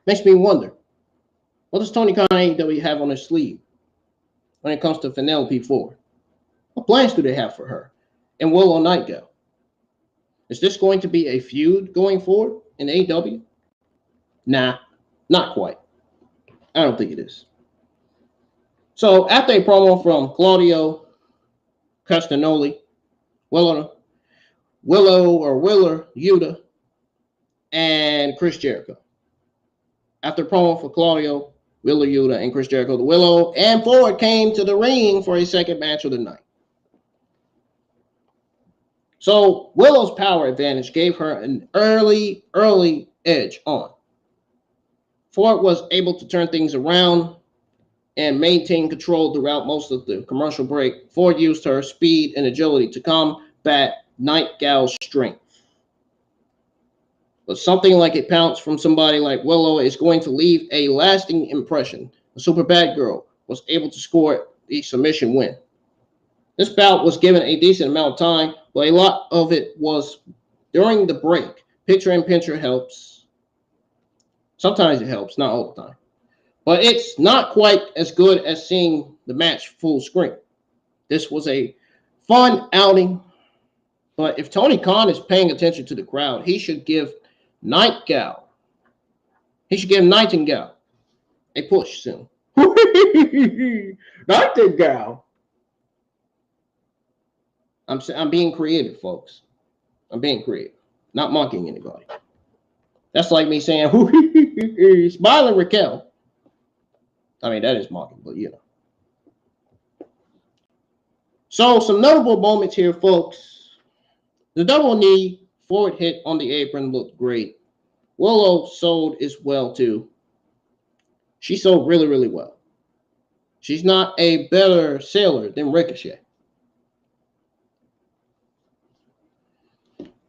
Makes me wonder. What does Tony Khan AEW have on his sleeve when it comes to Penelope Ford? What plans do they have for her and Willow Nightingale? Is this going to be a feud going forward in AEW? Nah, not quite. I don't think it is. So after a promo from Claudio Castagnoli, Willer Yuta, and Chris Jericho. After promo for Claudio, Willer Yuta, and Chris Jericho, the Willow and Ford came to the ring for a second match of the night. So Willow's power advantage gave her an early edge on. Ford was able to turn things around and maintain control throughout most of the commercial break. Ford used her speed and agility to combat Nightingale's strength. But something like a pounce from somebody like Willow is going to leave a lasting impression. The Super Bad Girl was able to score the submission win. This bout was given a decent amount of time, but a lot of it was during the break. Picture-in-picture helps. Sometimes it helps, not all the time. But it's not quite as good as seeing the match full screen. This was a fun outing. But if Tony Khan is paying attention to the crowd, he should give Nightingale a push soon. Nightingale. I'm being creative, folks. I'm being creative. Not mocking anybody. That's like me saying, smiling Raquel. I mean, that is mocking, but you know. So, some notable moments here, folks. The double knee forward hit on the apron looked great. Willow sold as well, too. She sold really, really well. She's not a better sailor than Ricochet.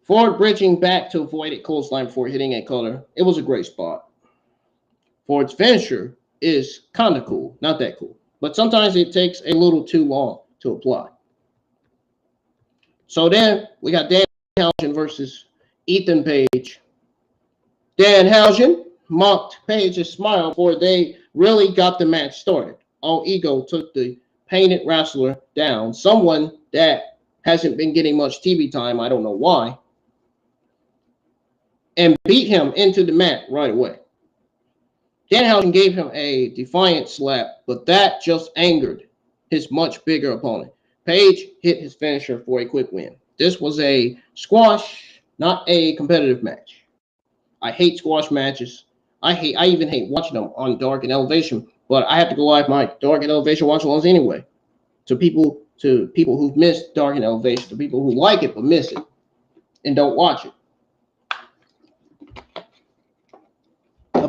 Forward bridging back to avoid a clothesline before hitting a cutter. It was a great spot. Ford's finisher is kind of cool. Not that cool. But sometimes it takes a little too long to apply. So then we got Danhausen versus Ethan Page. Danhausen mocked Page's smile before they really got the match started. All Ego took the painted wrestler down. Someone that hasn't been getting much TV time, I don't know why, and beat him into the mat right away. Danhausen gave him a defiant slap, but that just angered his much bigger opponent. Page hit his finisher for a quick win. This was a squash, not a competitive match. I hate squash matches. I even hate watching them on Dark and Elevation, but I have to go live my Dark and Elevation watch-alongs anyway. To people who've missed Dark and Elevation, to people who like it but miss it and don't watch it.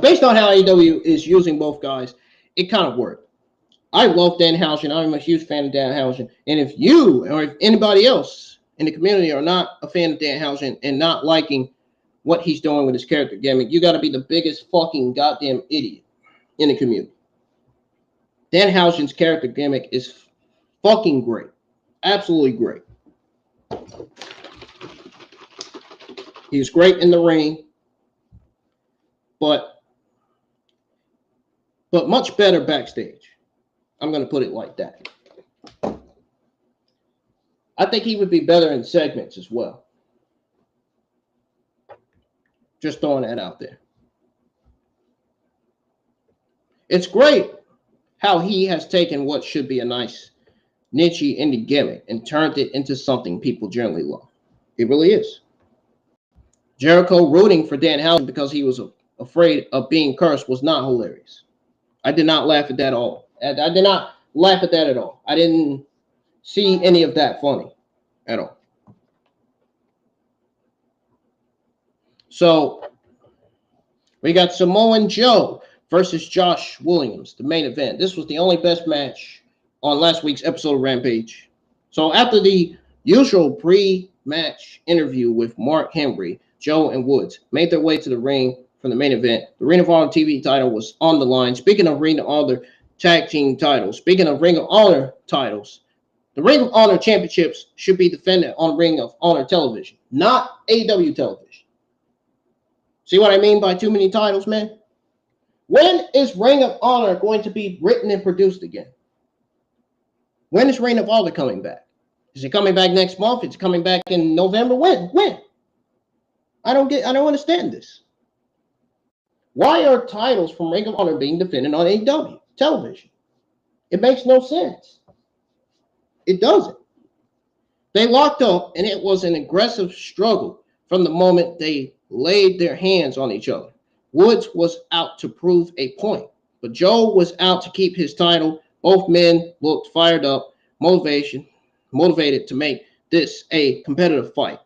Based on how AEW is using both guys, it kind of worked. I love Danhausen. I'm a huge fan of Danhausen. And if you or if anybody else in the community are not a fan of Danhausen and not liking what he's doing with his character gimmick, you got to be the biggest fucking goddamn idiot in the community. Danhausen's character gimmick is fucking great. Absolutely great. He's great in the ring, but much better backstage. I'm going to put it like that. I think he would be better in segments as well. Just throwing that out there. It's great how he has taken what should be a nice niche indie gimmick and turned it into something people generally love. It really is. Jericho rooting for Danhausen because he was afraid of being cursed was not hilarious. I did not laugh at that at all. I did not laugh at that at all. I didn't see any of that funny at all. So we got Samoan Joe versus Josh Williams, the main event. This was the only best match on last week's episode of Rampage. So after the usual pre-match interview with Mark Henry, Joe and Woods made their way to the ring for the main event. The Ring of Honor TV title was on the line. Speaking of Ring of Honor tag team titles, speaking of Ring of Honor titles, the Ring of Honor championships should be defended on Ring of Honor television, not AEW television. See what I mean by too many titles, man? When is Ring of Honor going to be written and produced again? When is Ring of Honor coming back? Is it coming back next month? Is it coming back in November? When? I don't understand this. Why are titles from Ring of Honor being defended on AEW television? It makes no sense. It doesn't. They locked up, and it was an aggressive struggle from the moment they laid their hands on each other. Woods was out to prove a point, but Joe was out to keep his title. Both men looked fired up, motivated to make this a competitive fight.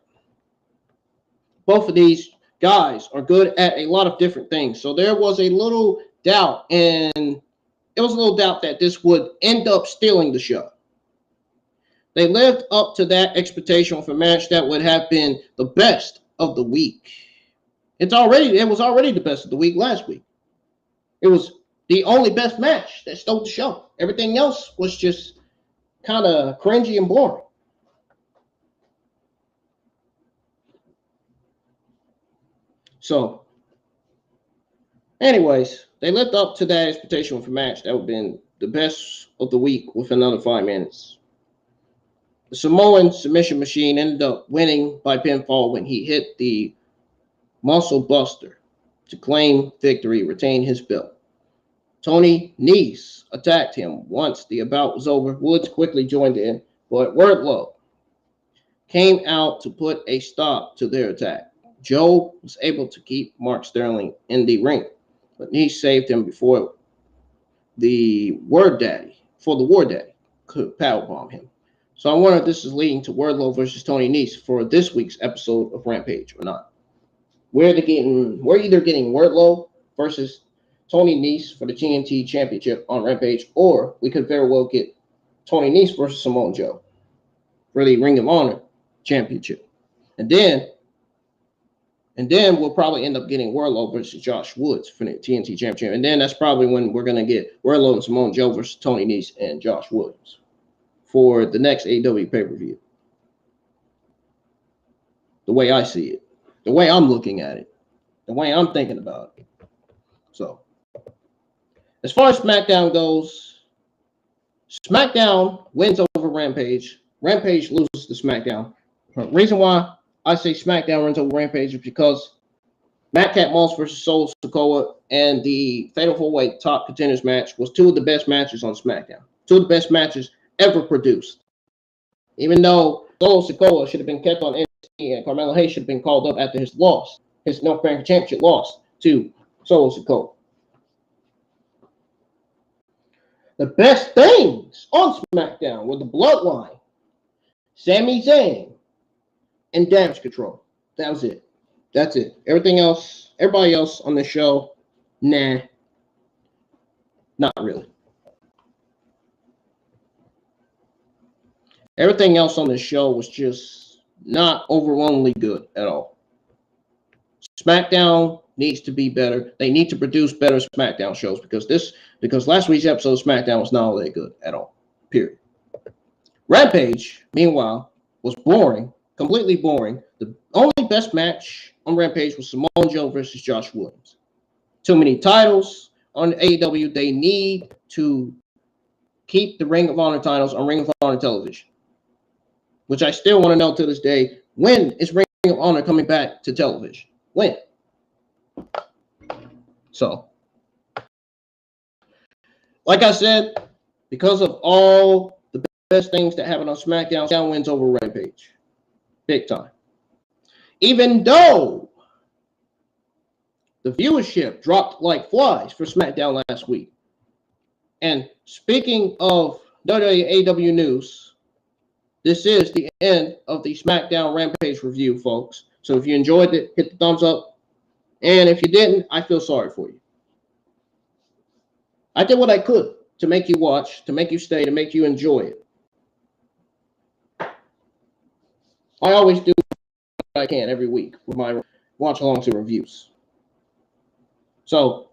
Both of these guys are good at a lot of different things. So there was a little doubt, and it was a little doubt that this would end up stealing the show. They lived up to that expectation for a match that would have been the best of the week. It was already the best of the week last week. It was the only best match that stole the show. Everything else was just kind of cringy and boring. So, anyways, they lived up to that expectation for a match that would have been the best of the week with another 5 minutes. The Samoan submission machine ended up winning by pinfall when he hit the muscle buster to claim victory, retain his belt. Tony Nese attacked him once the bout was over. Woods quickly joined in, but Wardlow came out to put a stop to their attack. Joe was able to keep Mark Sterling in the ring, but he saved him before the War Daddy could powerbomb him. So I wonder if this is leading to Wardlow versus Tony Nese for this week's episode of Rampage or not. We're either getting Wardlow versus Tony Nese for the TNT Championship on Rampage, or we could very well get Tony Nese versus Samoan Joe for the Ring of Honor Championship. And then we'll probably end up getting Wardlow versus Josh Woods for the TNT Championship. And then that's probably when we're going to get Wardlow and Samoan Joe versus Tony Nese and Josh Woods for the next AEW pay-per-view. The way I see it. The way I'm looking at it. The way I'm thinking about it. So, as far as SmackDown goes, SmackDown wins over Rampage. Rampage loses to SmackDown. The reason why I say SmackDown wins over Rampage is because Madcap Moss versus Solo Sikoa and the Fatal 4-Way Top Contenders match was two of the best matches on SmackDown. Two of the best matches ever produced. Even though Solo Sikoa should have been kept on NXT and Carmelo Hayes should have been called up after his loss, his North American Championship loss to Solo Sikoa. The best things on SmackDown were the Bloodline, Sami Zayn, and Damage Control. That was it. That's it. Everybody else on the show, nah, not really. Everything else on the show was just not overwhelmingly good at all. SmackDown needs to be better. They need to produce better SmackDown shows because last week's episode of SmackDown was not all that good at all. Period. Rampage, meanwhile, was boring, completely boring. The only best match on Rampage was Samoan Joe versus Josh Williams. Too many titles on AEW. They need to keep the Ring of Honor titles on Ring of Honor television. Which I still want to know to this day, when is Ring of Honor coming back to television? When? So, like I said, because of all the best things that happen on SmackDown, SmackDown wins over Rampage. Big time. Even though the viewership dropped like flies for SmackDown last week. And speaking of WWE AEW news, this is the end of the SmackDown Rampage review, folks. So if you enjoyed it, hit the thumbs up. And if you didn't, I feel sorry for you. I did what I could to make you watch, to make you stay, to make you enjoy it. I always do what I can every week with my watch-alongs and reviews. So,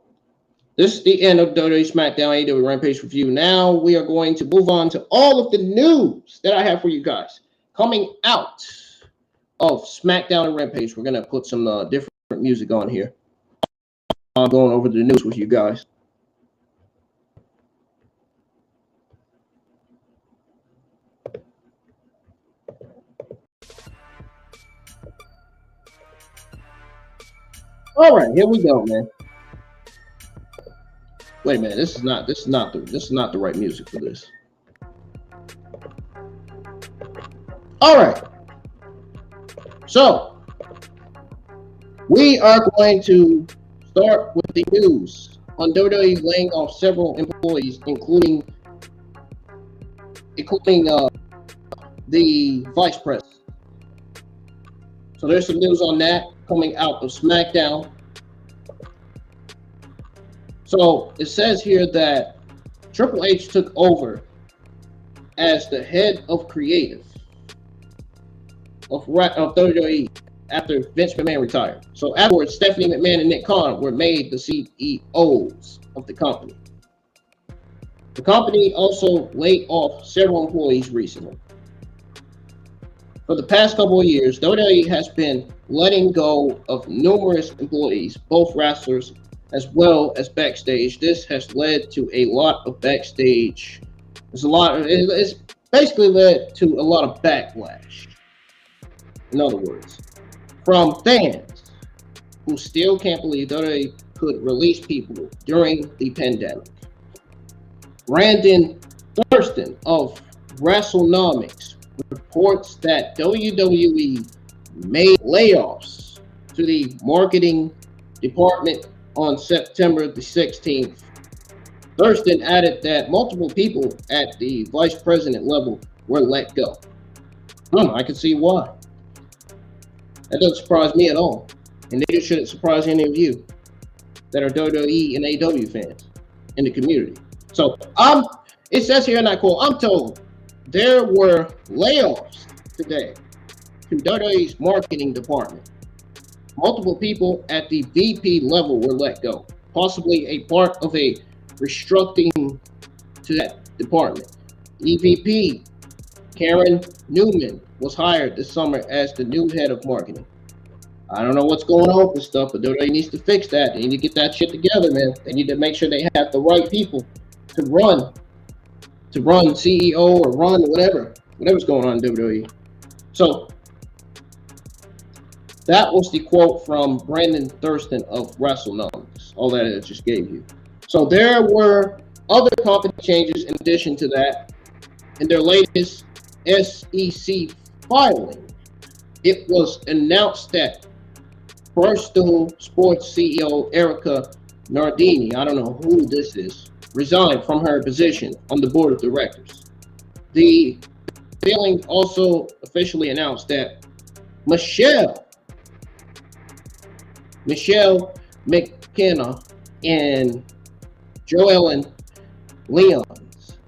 this is the end of WWE SmackDown AEW Rampage review. Now we are going to move on to all of the news that I have for you guys. Coming out of SmackDown and Rampage, we're going to put some different music on here. I'm going over the news with you guys. All right, here we go, man. Wait a minute, this is not the right music for this. All right. So, we are going to start with the news on WWE laying off several employees, including the vice president. So there's some news on that coming out of SmackDown. So it says here that Triple H took over as the head of creative of WWE after Vince McMahon retired. So afterwards, Stephanie McMahon and Nick Khan were made the CEOs of the company. The company also laid off several employees recently. For the past couple of years, WWE has been letting go of numerous employees, both wrestlers as well as backstage. This has led to a lot of backstage. It's basically led to a lot of backlash. In other words, from fans who still can't believe WWE could release people during the pandemic. Brandon Thurston of WrestleNomics reports that WWE made layoffs to the marketing department on September the 16th. Thurston added that multiple people at the vice president level were let go. I can see why. That doesn't surprise me at all. And neither should it surprise any of you that are WWE and AEW fans in the community. So it says here, and I quote, I'm told there were layoffs today to WWE's marketing department. Multiple people at the VP level were let go, possibly a part of a restructuring to that department. EVP Karen Newman was hired this summer as the new head of marketing. I don't know what's going on with this stuff, but WWE needs to fix that. They need to get that shit together, man. They need to make sure they have the right people to run CEO or run whatever's going on in WWE. So that was the quote from Brandon Thurston of WrestleNomics. All that I just gave you. So there were other company changes in addition to that. In their latest SEC filing, it was announced that Barstool Sports CEO Erica Nardini, I don't know who this is, resigned from her position on the board of directors. The filing also officially announced that Michelle McKenna and Joellen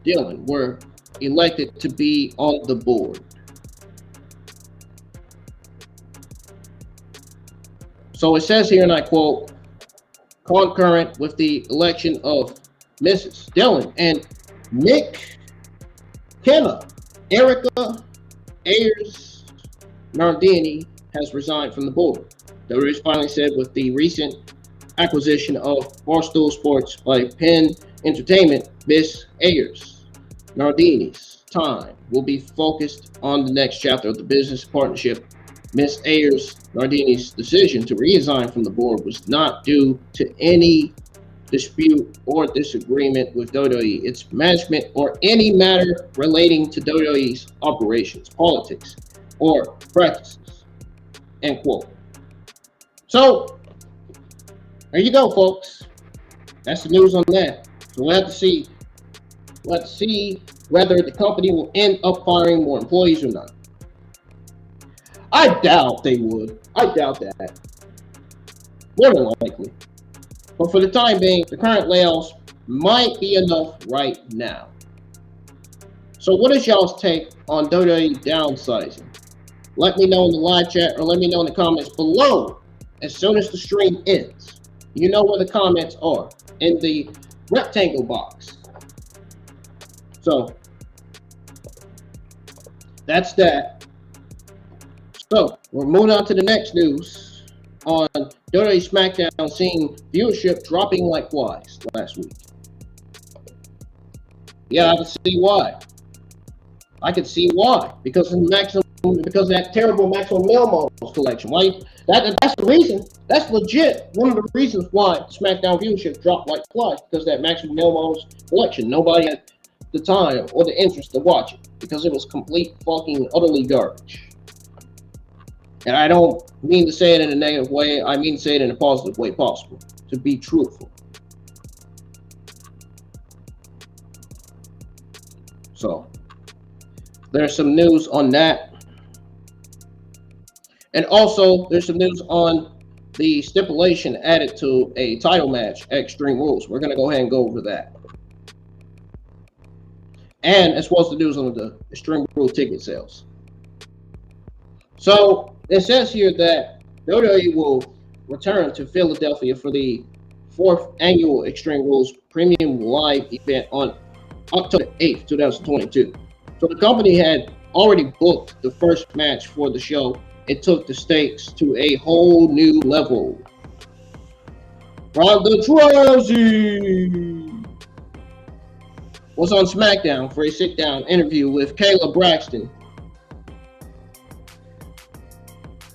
Dillon were elected to be on the board. So it says here, and I quote, concurrent with the election of Mrs. Dillon and Nick Kenna, Erica Ayers Nardini has resigned from the board. WWE finally said with the recent acquisition of Barstool Sports by Penn Entertainment, Miss Ayers Nardini's time will be focused on the next chapter of the business partnership. Miss Ayers Nardini's decision to resign from the board was not due to any dispute or disagreement with WWE, its management, or any matter relating to WWE's operations, politics, or practices. End quote. So there you go, folks. That's the news on that. So we'll have to see. Let's see whether the company will end up firing more employees or not. I doubt they would. I doubt that. More than likely. But for the time being, the current layoffs might be enough right now. So what is y'all's take on WWE downsizing? Let me know in the live chat or let me know in the comments below as soon as the stream ends. You know where the comments are, in the rectangle box. So that's that. So we're moving on to the next news on WWE Smackdown, seeing viewership dropping like flies last week. Yeah, I can see why. Because of that terrible Maximum Male Models collection. Why? That's the reason. That's legit. One of the reasons why SmackDown viewership dropped like flies, because that Maximum Male Models collection. Nobody had the time or the interest to watch it because it was complete fucking utterly garbage. And I don't mean to say it in a negative way. I mean to say it in a positive way possible, to be truthful. So there's some news on that. And also there's some news on the stipulation added to a title match at Extreme Rules. We're going to go ahead and go over that. And as well as the news on the Extreme Rules ticket sales. So it says here that WWE will return to Philadelphia for the 4th annual Extreme Rules Premium Live event on October 8th, 2022. So the company had already booked the first match for the show. It took the stakes to a whole new level. Ronda Rousey was on SmackDown for a sit-down interview with Kayla Braxton.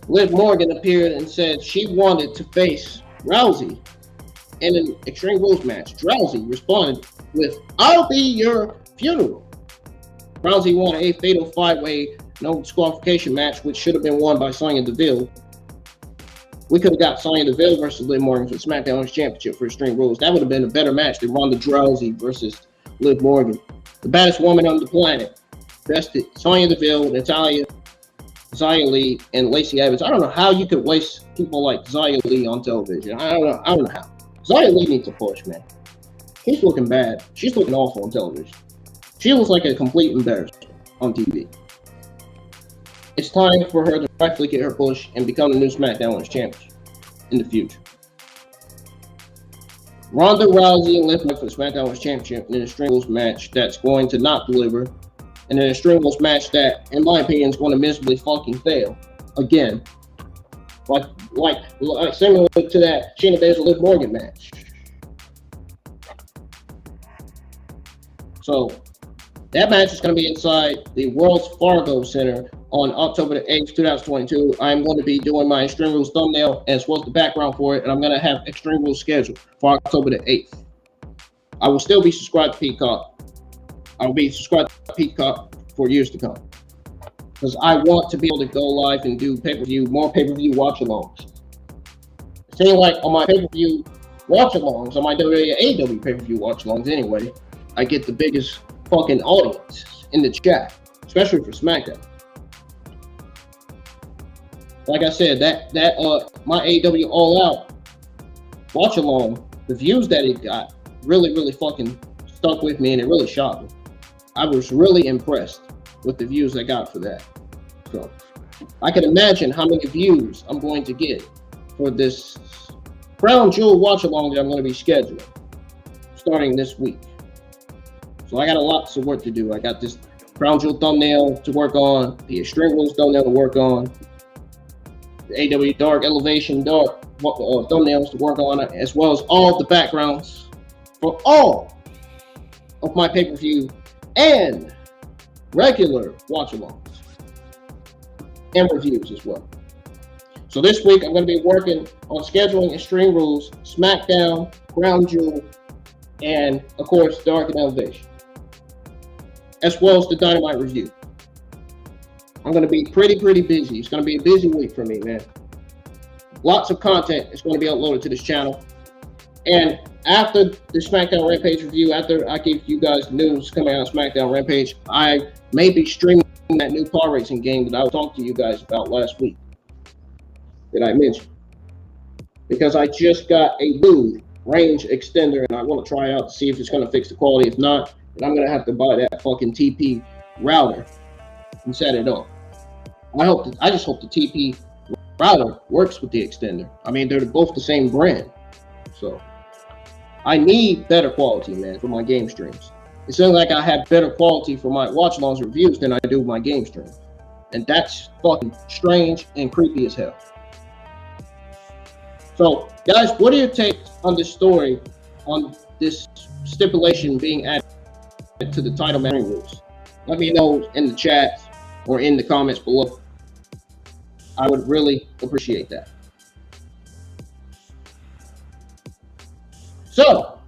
Liv Morgan appeared and said she wanted to face Rousey in an Extreme Rules match. Rousey responded with, "I'll be your funeral." Rousey won a fatal 5-way no disqualification match, which should have been won by Sonya Deville. We could have got Sonya Deville versus Liv Morgan for the SmackDown Women's Championship for Extreme Rules. That would have been a better match than Ronda Rousey versus Liv Morgan. The baddest woman on the planet. Bested Sonya Deville, Natalya, Xia Li, and Lacey Evans. I don't know how you could waste people like Xia Li on television. I don't know how. Xia Li needs a push, man. She's looking bad. She's looking awful on television. She looks like a complete embarrassment on TV. It's time for her to rightfully get her push and become the new SmackDown Women's Champion in the future. Ronda Rousey and Liv Morgan for the SmackDown Women's Championship in an Extreme Rules match that's going to not deliver, and an Extreme Rules match that, in my opinion, is going to miserably fucking fail again, like similar to that Shayna Baszler Liv Morgan match. So that match is going to be inside the Wells Fargo Center on October the 8th, 2022. I'm going to be doing my Extreme Rules thumbnail as well as the background for it, and I'm going to have Extreme Rules scheduled for October the 8th. I will still be subscribed to Peacock. I will be subscribed to Peacock for years to come, because I want to be able to go live and do more pay-per-view watch-alongs. It seems like on my pay-per-view watch-alongs, on my AEW pay-per-view watch-alongs anyway, I get the biggest fucking audience in the chat, especially for SmackDown. Like I said, that my AEW All Out watch along, the views that it got really fucking stuck with me, and it really shocked me. I was really impressed with the views I got for that. So I can imagine how many views I'm going to get for this Crown Jewel watch along that I'm going to be scheduling starting this week. So I got a lot of work to do. I got this Crown Jewel thumbnail to work on, the Extreme Rules thumbnail to work on, the AW Dark Elevation Dark thumbnails to work on, as well as all the backgrounds for all of my pay-per-view and regular watch-alongs and reviews as well. So this week I'm going to be working on scheduling Extreme Rules, SmackDown, Crown Jewel, and of course Dark and Elevation, as well as the Dynamite review. I'm going to be pretty busy. It's going to be a busy week for me, man. Lots of content is going to be uploaded to this channel. And after the SmackDown Rampage review, after I give you guys the news coming out of SmackDown Rampage, I may be streaming that new car racing game that I talked to you guys about last week that I mentioned. Because I just got a new range extender and I want to try it out to see if it's going to fix the quality. If not, then I'm going to have to buy that fucking TP router and set it up. I just hope the TP router works with the extender. I mean, they're both the same brand. So I need better quality, man, for my game streams. It seems like I have better quality for my watch-alongs reviews than I do my game streams. And that's fucking strange and creepy as hell. So, guys, what are your takes on this story, on this stipulation being added to the title match rules? Let me know in the chat or in the comments below. I would really appreciate that. So,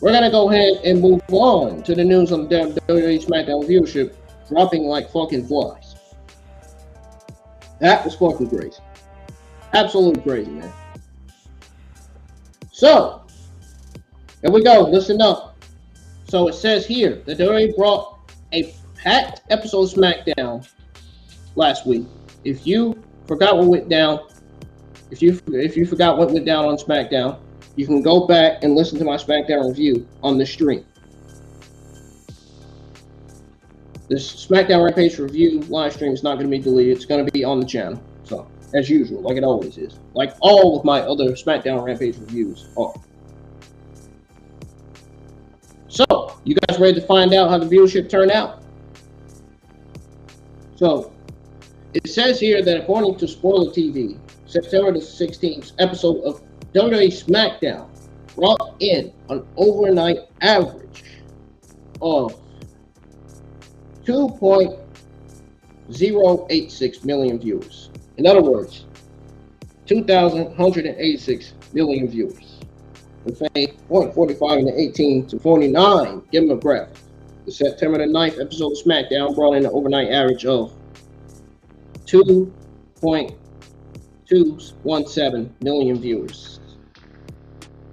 we're going to go ahead and move on to the news on the WWE SmackDown viewership dropping like fucking flies. That was fucking crazy. Absolutely crazy, man. So, here we go. Listen up. So it says here that WWE brought a packed episode of SmackDown last week. If you forgot what went down, if you forgot what went down on SmackDown, you can go back and listen to my SmackDown review on the stream. This SmackDown Rampage review live stream is not going to be deleted. It's going to be on the channel. So, as usual, like it always is. Like all of my other SmackDown Rampage reviews are. So, you guys ready to find out how the viewership turned out? So, it says here that according to Spoiler TV, September the 16th episode of WWE SmackDown brought in an overnight average of 2.086 million viewers. In other words, 2,186 million viewers. With a 0.45 in the 18 to 49 demographic. The September the 9th episode of SmackDown brought in an overnight average of 2.2 0.217 million viewers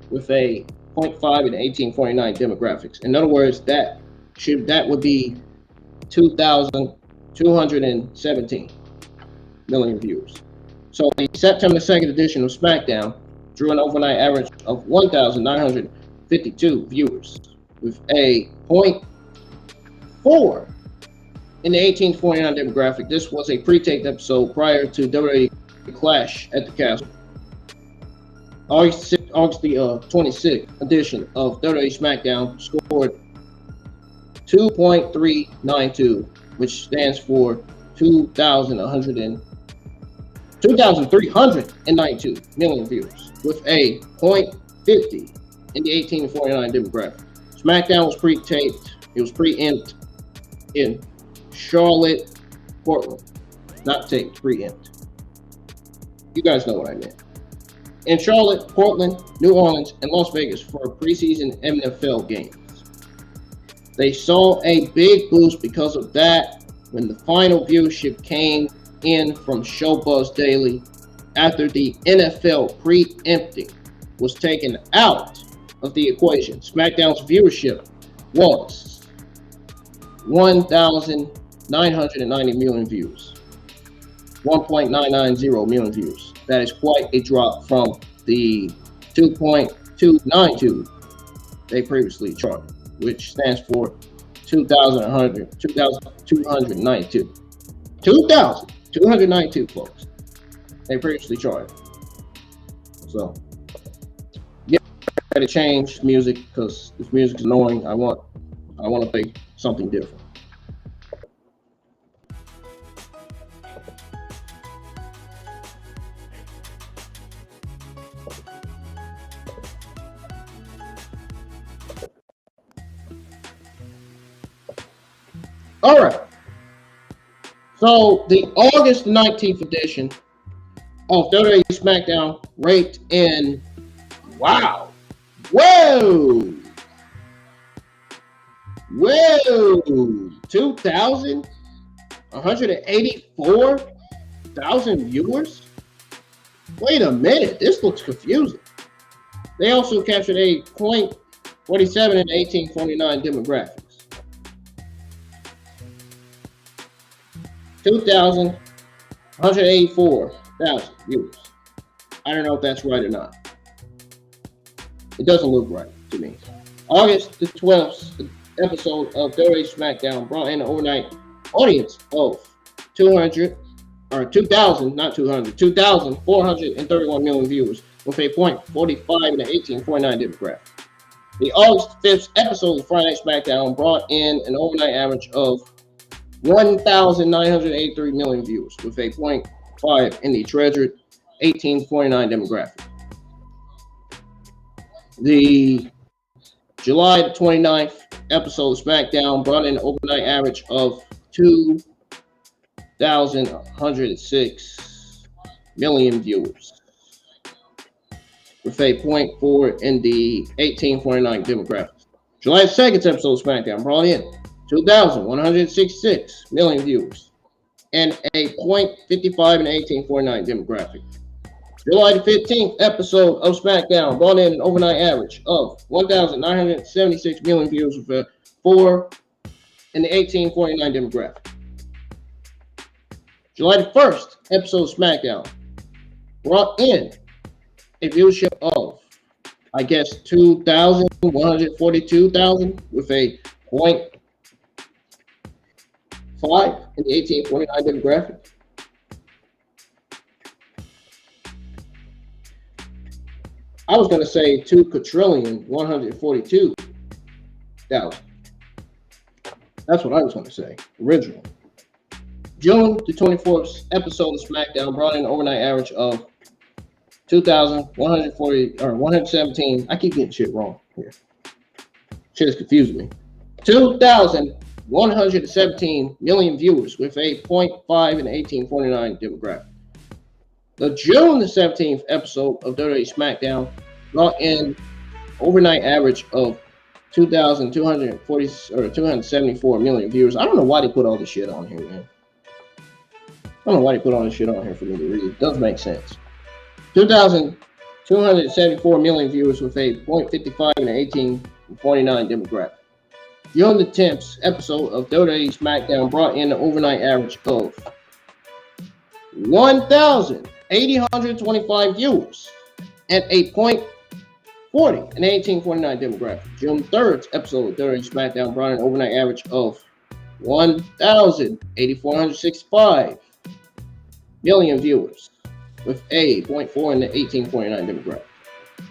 with a 0.5 and 1849 demographics. In other words, that would be 2,217 million viewers. So the September 2nd edition of Smackdown drew an overnight average of 1,952 viewers with a 0.4 in the 1849 demographic. This was a pre-taped episode prior to WWE Clash at the Castle. August the 26th edition of WWE Smackdown scored 2.392, which stands for 2,392 million viewers with a 0.50 in the 1849 demographic. Smackdown was pre-taped. It was pre-empted in Charlotte, Portland. Not taped, pre-empted. You guys know what I meant. In Charlotte, Portland, New Orleans, and Las Vegas for preseason NFL games. They saw a big boost because of that when the final viewership came in from Showbuzz Daily after the NFL preempting was taken out of the equation. SmackDown's viewership was 1,990 million views. 1.990 million views. That is quite a drop from the 2.292 they previously charted, which stands for 2,292. 2,292, folks. They previously charted. So, yeah, I got to change music because this music is annoying. I want to play something different. All right. So the August 19th edition of WWE Smackdown raked in, whoa, 2,184,000 viewers. Wait a minute, this looks confusing. They also captured a 0.47 in 1849 demographics. 2,184,000 viewers. I don't know if that's right or not. It doesn't look right to me. August the 12th episode of WWE Smackdown brought in an overnight audience of 2,431 million viewers with a 0.45 in the 1849 demographic. The August 5th episode of Friday Night Smackdown brought in an overnight average of 1,983 million viewers with a 0.5 in the treasured 1849 demographic. The July 29th episode of SmackDown brought in an overnight average of 2,106 million viewers with a 0.4 in the 1849 demographic. July 2nd episode of SmackDown brought in 2,166 million viewers and a 0.55 in the 1849 demographic. July 15th episode of SmackDown brought in an overnight average of 1,976 million viewers with a 4 in the 1849 demographic. July 1st episode of SmackDown brought in a viewership of, 2,142,000 with a 0.5 in the 1849 demographic. I was going to say 2,142,000. That's what I was going to say, originally. June the 24th episode of SmackDown brought in an overnight average of 117. I keep getting shit wrong here. Shit is confusing me. 2,117 million viewers with a 0.5 in the 1849 demographic. The June the 17th episode of WWE SmackDown brought in overnight average of 2,274 million viewers. I don't know why they put all this shit on here, man. I don't know why they put all this shit on here for me to read. It does make sense. 2,274 million viewers with a 0.55 and an 18.49 demographic. During the 10th episode of WWE Smackdown brought in an overnight average of 1,825 viewers and a 0.40 and 18.49 demographic. June 3rd episode of WWE Smackdown brought in an overnight average of 1,865 million viewers with a 0.4 and an 18.9 demographic.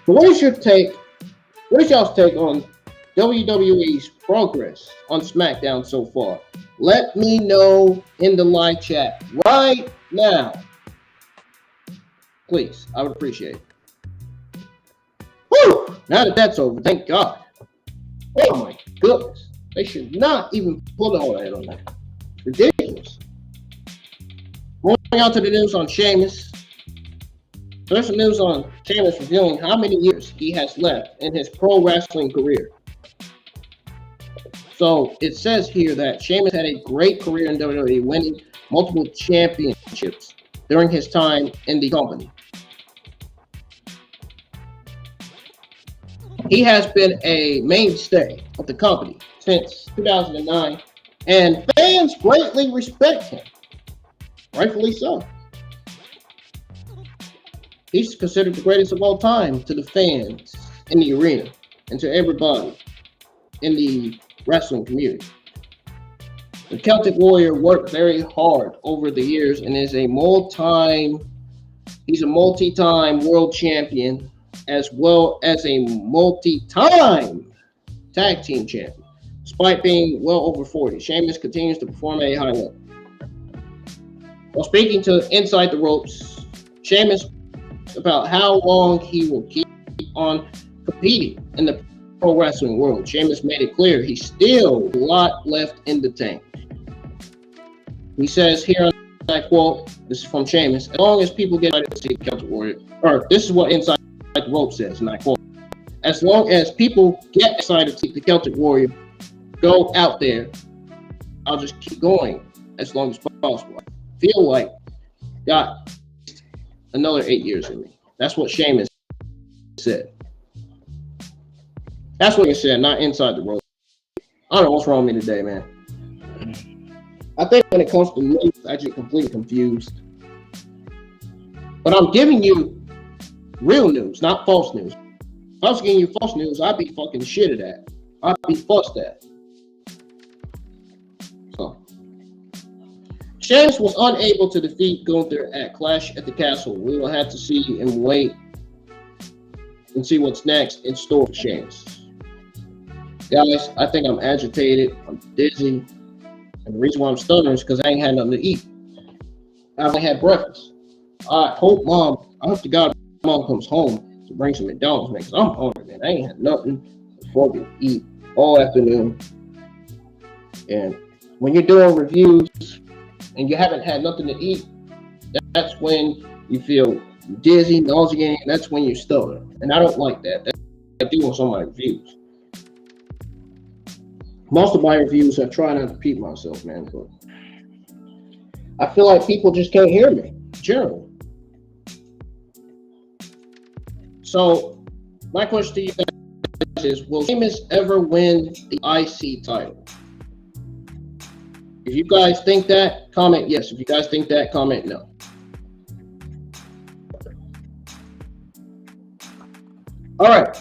So what is your take? What is y'all's take on WWE's progress on SmackDown so far? Let me know in the live chat right now. Please, I would appreciate it. Whew! Now that that's over, thank God. Oh my goodness. They should not even put all that on that. Ridiculous. Moving on to the news on Sheamus. There's some news on Sheamus revealing how many years he has left in his pro wrestling career. So it says here that Sheamus had a great career in WWE, winning multiple championships during his time in the company. He has been a mainstay of the company since 2009, and fans greatly respect him. Rightfully so. He's considered the greatest of all time to the fans in the arena and to everybody in the wrestling community. The Celtic Warrior worked very hard over the years and is he's a multi-time world champion as well as a multi-time tag team champion. Despite being well over 40, Sheamus continues to perform at a high level. While speaking to Inside the Ropes, Sheamus about how long he will keep on competing in the pro wrestling world. Sheamus made it clear he's still a lot left in the tank. He says here, and I quote, this is from Sheamus, as long as people get excited to see the Celtic Warrior, or this is what Inside the Ropes says, and I quote, as long as people get excited to see the Celtic Warrior go out there, I'll just keep going as long as possible. I feel like got another 8 years in me. That's what Sheamus said. That's what he said, not Inside the Ropes. I don't know what's wrong with me today, man. I think when it comes to news, I get completely confused. But I'm giving you real news, not false news. If I was giving you false news, I'd be fucking shitted at. I'd be fussed at. So, Sheamus was unable to defeat Gunther at Clash at the Castle. We will have to see and wait and see what's next in store for Sheamus. Guys, I think I'm agitated. I'm dizzy. And the reason why I'm stuttering is because I ain't had nothing to eat. I only had breakfast. I hope to God Mom comes home to bring some McDonald's, man, because I'm hungry, man. I ain't had nothing to fucking eat all afternoon. And when you're doing reviews and you haven't had nothing to eat, that's when you feel dizzy, nauseating, and that's when you stutter. And I don't like that. I do on some of my reviews. Most of my reviews I try not to repeat myself, man, but I feel like people just can't hear me, generally. So, my question to you guys is, will Sheamus ever win the IC title? If you guys think that, comment yes. If you guys think that, comment no. All right.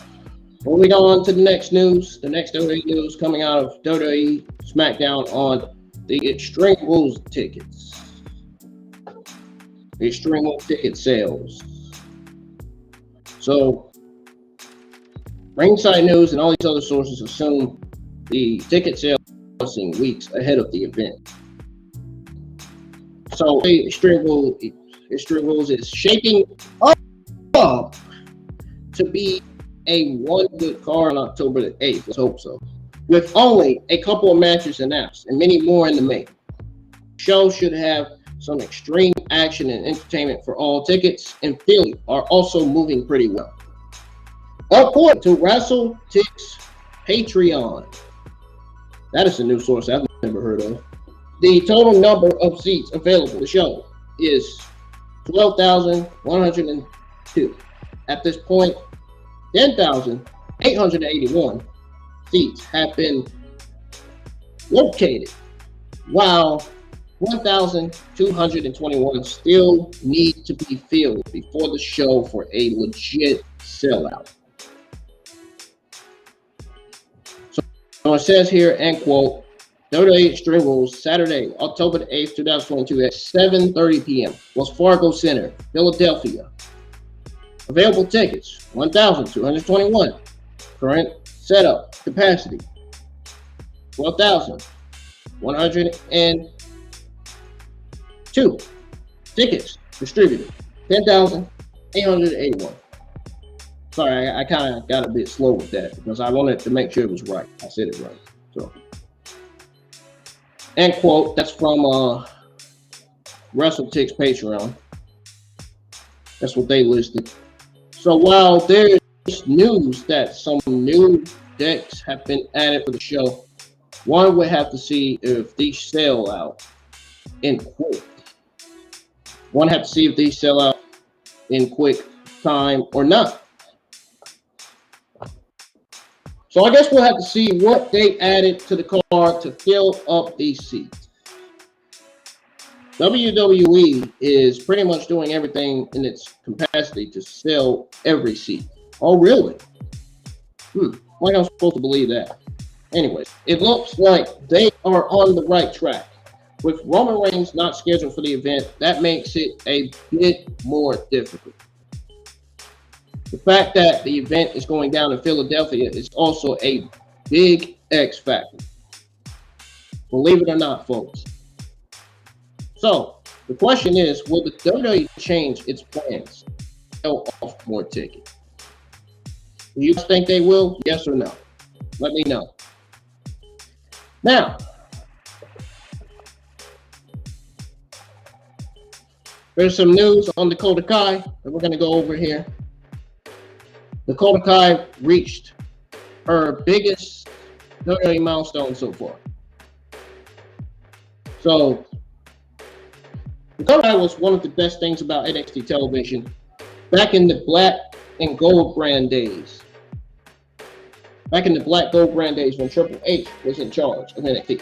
Moving on to the next news. The next WWE news coming out of WWE Smackdown on the Extreme Rules tickets. The Extreme Rules ticket sales. So, Ringside News and all these other sources assume the ticket sales in weeks ahead of the event. So, Extreme Rules is shaping up to be a one good card on October the 8th. Let's hope so. With only a couple of matches announced and many more in the making. The show should have some extreme action and entertainment for all. Tickets in Philly are also moving pretty well. According to WrestleTix Patreon, that is a new source I've never heard of. The total number of seats available to the show is 12,100 At this point, 10,881 seats have been located, while 1,221 still need to be filled before the show for a legit sellout. So it says here, end quote, WWE Extreme Rules, Saturday, October 8th, 2022 at 7:30 p.m. Wells Fargo Center, Philadelphia. Available tickets, 1,221. Current setup capacity, 12,102. Tickets distributed, 10,881. Sorry, I kind of got a bit slow with that because I wanted to make sure it was right. I said it right. So, end quote. That's from WrestleTix Patreon. That's what they listed. So while there's news that some new decks have been added for the show, one would have to see if these sell out in quick. One have to see if these sell out in quick time or not. So I guess we'll have to see what they added to the card to fill up these seats. WWE is pretty much doing everything in its capacity to sell every seat. Oh, really? Like I'm supposed to believe that. Anyways, it looks like they are on the right track. With Roman Reigns not scheduled for the event, that makes it a bit more difficult. The fact that the event is going down in Philadelphia is also a big X factor. Believe it or not, folks. So, the question is, will the WWE change its plans to sell off more tickets? Do you think they will? Yes or no? Let me know. Now, there's some news on Dakota Kai that we're going to go over here. Dakota Kai reached her biggest WWE milestone so far. So, Dakota Kai was one of the best things about NXT television back in the black and gold brand days. Back in the black gold brand days when Triple H was in charge of NXT.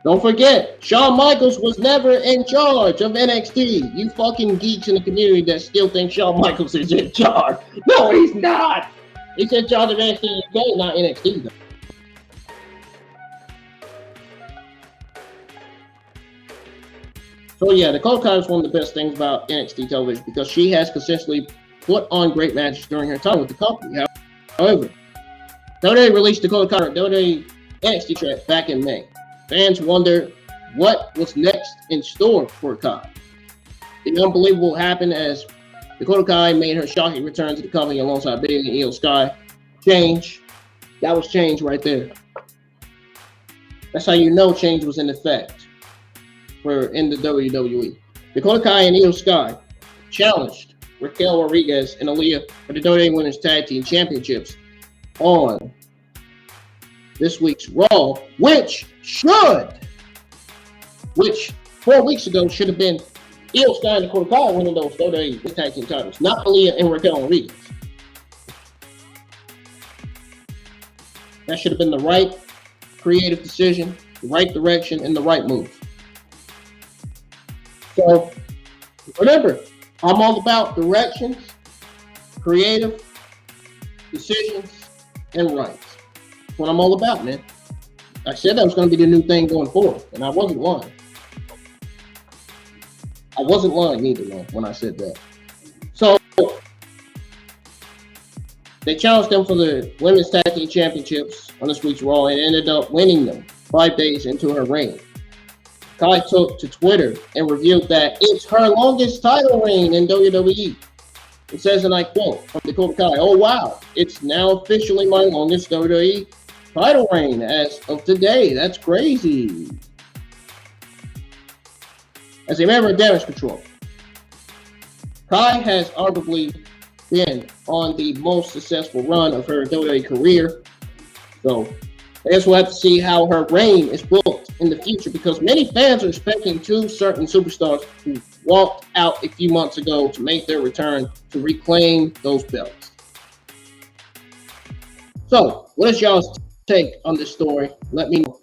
Don't forget, Shawn Michaels was never in charge of NXT. You fucking geeks in the community that still think Shawn Michaels is in charge. No, he's not. He's in charge of NXT UK, not NXT though. So yeah, Dakota Kai is one of the best things about NXT television because she has consistently put on great matches during her time with the company. However, WWE released Dakota Kai on WWE NXT track back in May. Fans wonder what was next in store for Kai. The unbelievable happened as Dakota Kai made her shocking return to the company alongside Bayley and Io Sky. Change. That was change right there. That's how you know change was in effect in the WWE. Dakota Kai and Io Sky challenged Raquel Rodriguez and Aaliyah for the WWE Women's Tag Team Championships on this week's Raw, which 4 weeks ago should have been Io Sky and Dakota Kai winning those WWE Tag Team titles, not Aaliyah and Raquel Rodriguez. That should have been the right creative decision, the right direction, and the right move. So, remember, I'm all about directions, creative decisions, and rights. That's what I'm all about, man. I said that was going to be the new thing going forward, and I wasn't lying. I wasn't lying either, man, when I said that. So, they challenged them for the Women's Tag Team Championships on this week's Raw and ended up winning them 5 days into her reign. Kai took to Twitter and revealed that it's her longest title reign in WWE. It says, and I quote from Dakota Kai, "Oh wow, it's now officially my longest WWE title reign as of today. That's crazy." As a member of Damage Control, Kai has arguably been on the most successful run of her WWE career. So I guess we'll have to see how her reign is booked in the future, because many fans are expecting two certain superstars who walked out a few months ago to make their return to reclaim those belts. So, what is y'all's take on this story? Let me know.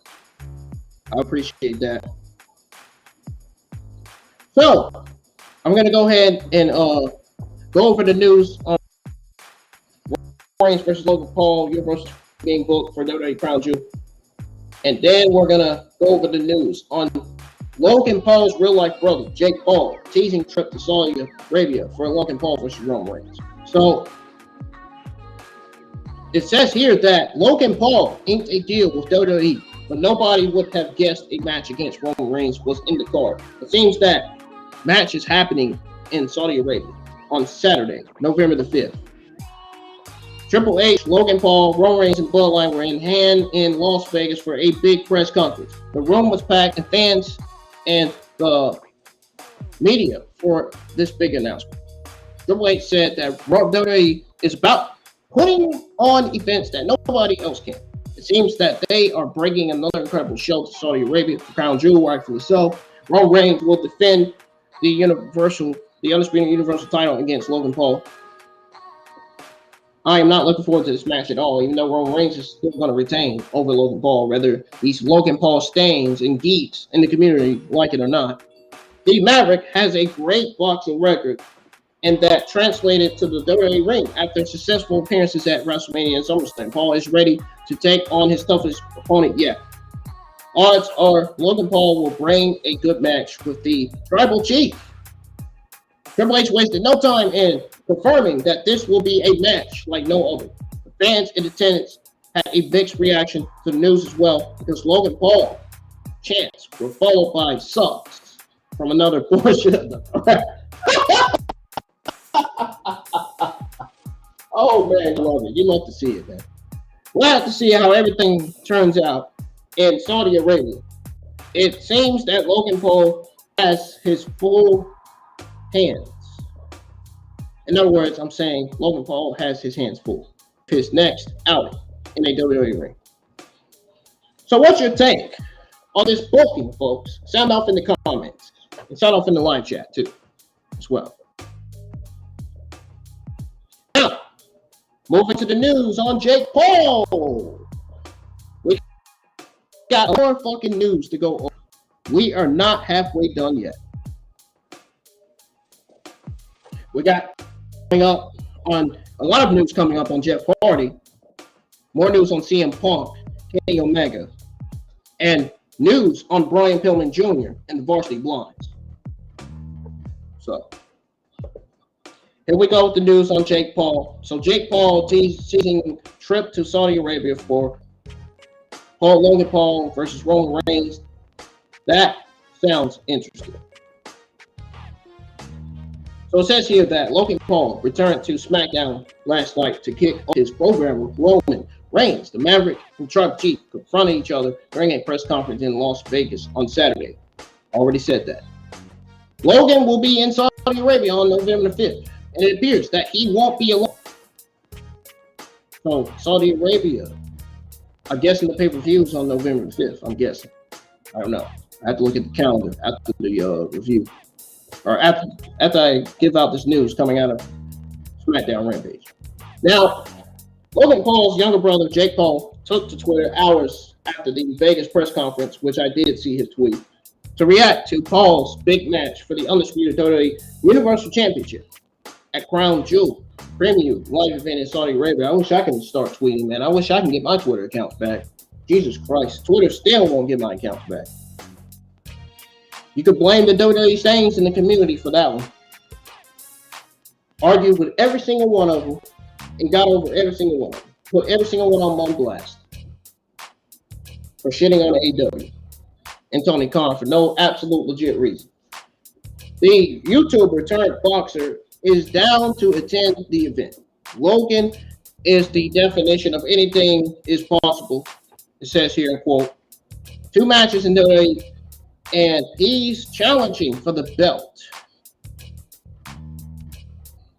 I appreciate that. So, I'm going to go ahead and go over the news on Reigns versus Logan Paul, Universal being booked for WWE Crown Jewel. And then we're going to go over the news on Logan Paul's real-life brother, Jake Paul, teasing trip to Saudi Arabia for Logan Paul versus Roman Reigns. So, it says here that Logan Paul inked a deal with WWE, but nobody would have guessed a match against Roman Reigns was in the card. It seems that match is happening in Saudi Arabia on Saturday, November the 5th. Triple H, Logan Paul, Roman Reigns, and Bloodline were in hand in Las Vegas for a big press conference. The room was packed, and fans and the media for this big announcement. Triple H said that WWE is about putting on events that nobody else can. It seems that they are bringing another incredible show to Saudi Arabia for Crown Jewel, rightfully so. Roman Reigns will defend the undisputed Universal title against Logan Paul. I am not looking forward to this match at all, even though Roman Reigns is still going to retain over Logan Paul, whether these Logan Paul stains and geeks in the community like it or not. The Maverick has a great boxing record, and that translated to the WWE ring after successful appearances at WrestleMania and SummerSlam. Paul is ready to take on his toughest opponent yet. Odds are Logan Paul will bring a good match with the Tribal Chief. Triple H wasted no time in confirming that this will be a match like no other. The fans in attendance had a mixed reaction to the news as well, because Logan Paul chants were followed by sucks from another portion of the Oh man, I love it. You love to see it, man. We'll have to see how everything turns out in Saudi Arabia. It seems that Logan Paul has his full hands. In other words, I'm saying Logan Paul has his hands full. His next outing in a WWE ring. So what's your take on this booking, folks? Sound off in the comments. And sound off in the live chat, too, as well. Now, moving to the news on Jake Paul. We got more fucking news to go over. We are not halfway done yet. We got coming up on a lot of news coming up on Jeff Hardy, more news on CM Punk, Kenny Omega, and news on Brian Pillman Jr. and the Varsity Blondes. So here we go with the news on Jake Paul. So Jake Paul teasing trip to Saudi Arabia for Logan Paul versus Roman Reigns. That sounds interesting. So it says here that Logan Paul returned to Smackdown last night to kick off his program with Roman Reigns. The Maverick and Tribal Chief confronted each other during a press conference in Las Vegas on Saturday. Already said that. Logan will be in Saudi Arabia on November 5th, and it appears that he won't be alone. So Saudi Arabia, I'm guessing the pay-per-view is on November 5th, I'm guessing. I don't know. I have to look at the calendar after the review. Or after I give out this news coming out of Smackdown Rampage. Now, Logan Paul's younger brother, Jake Paul, took to Twitter hours after the Vegas press conference, which I did see his tweet, to react to Paul's big match for the undisputed WWE Universal Championship at Crown Jewel Premium live event in Saudi Arabia. I wish I could start tweeting, man. I wish I can get my Twitter accounts back. Jesus Christ, Twitter still won't get my accounts back. You could blame the WWE stains in the community for that one. Argued with every single one of them and got over every single one of them. Put every single one of them on blast for shitting on AEW and Tony Khan for no absolute legit reason. The YouTuber turned boxer is down to attend the event. Logan is the definition of anything is possible. It says here in quote, 2 matches in WWE, and he's challenging for the belt.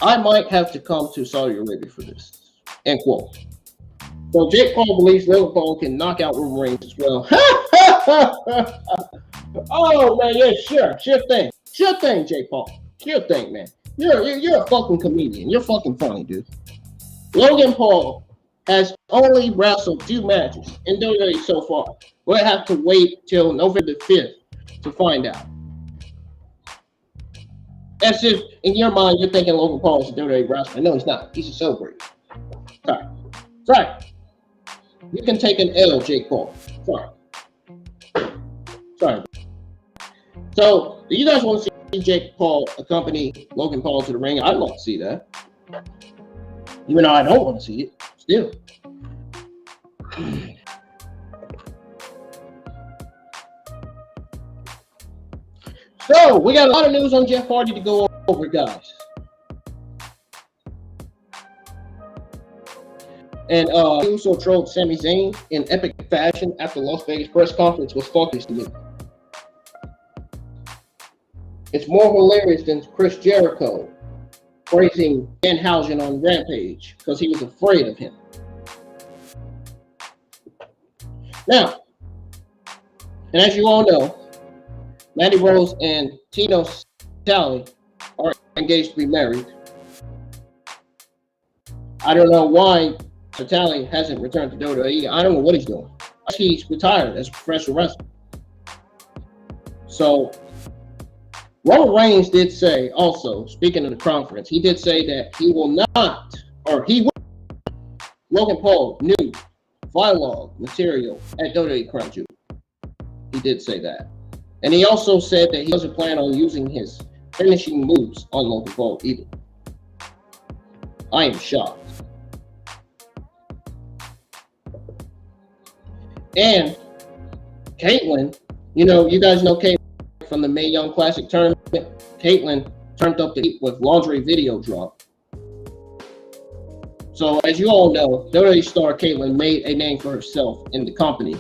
I might have to come to Saudi Arabia for this. End quote. So Jake Paul believes Logan Paul can knock out Roman Reigns as well. Oh man, yeah, sure thing, Jake Paul, sure thing, man. You're a fucking comedian. You're fucking funny, dude. Logan Paul has only wrestled 2 matches in WWE so far. We'll have to wait till November 5th to find out. As if in your mind you're thinking Logan Paul is a WWE wrestler. No, he's not. He's a celebrity. Sorry. You can take an L, Jake Paul. Sorry. So, do you guys want to see Jake Paul accompany Logan Paul to the ring? I'd love to see that. Even though I don't want to see it, still. So, we got a lot of news on Jeff Hardy to go over, guys. And he also trolled Sami Zayn in epic fashion after Las Vegas press conference was focused to me. It's more hilarious than Chris Jericho praising Danhausen on Rampage because he was afraid of him. Now, and as you all know, Mandy Rose and Tino Sally are engaged to be married. I don't know why Sally hasn't returned to WWE. I don't know what he's doing. He's retired as a professional wrestler. So, Roman Reigns did say also, speaking of the conference, he did say that he will not, or he will, Logan Paul new vlog material at WWE Crown Jewel. He did say that. And he also said that he doesn't plan on using his finishing moves on Logan Paul either. I am shocked. And Caitlyn, you guys know Caitlyn from the Mae Young Classic tournament. Caitlyn turned up the heat with lingerie video drop. So as you all know, WWE star Caitlyn made a name for herself in the company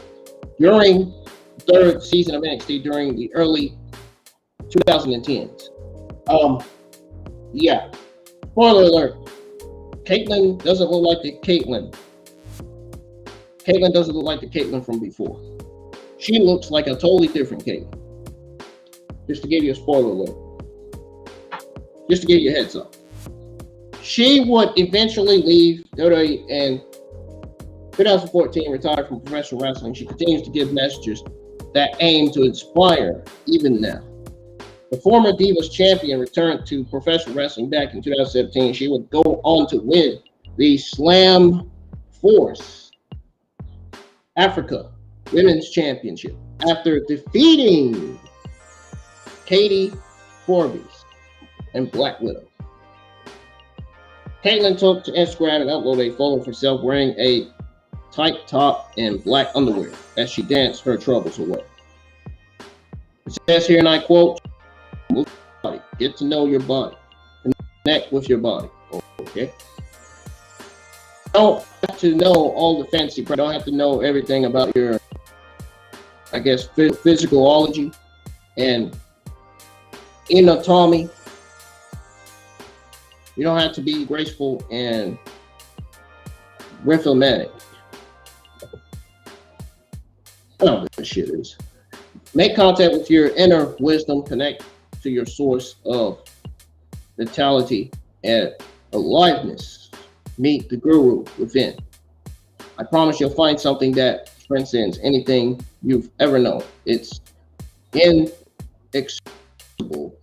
during the 3rd season of NXT during the early 2010s. Yeah. Spoiler alert. Caitlyn doesn't look like the Caitlyn. Caitlyn doesn't look like the Caitlyn from before. She looks like a totally different Caitlyn. Just to give you a spoiler alert. Just to give you a heads up. She would eventually leave WWE in 2014, retire from professional wrestling. She continues to give messages that aim to inspire even now. The former Divas champion returned to professional wrestling back in 2017. She would go on to win the Slam Force Africa Women's Championship after defeating Katie Forbes and Black Widow. Caitlyn took to Instagram and uploaded a photo of herself wearing a tight top and black underwear as she danced her troubles away. It says here, and I quote, "Move your body, get to know your body, connect with your body." Okay. Don't have to know all the fancy, don't have to know everything about your, I guess, physicalology and anatomy. You don't have to be graceful and rhythmatic. I don't know what this shit is. Make contact with your inner wisdom. Connect to your source of vitality and aliveness. Meet the guru within. I promise you'll find something that transcends anything you've ever known. It's inexplicable,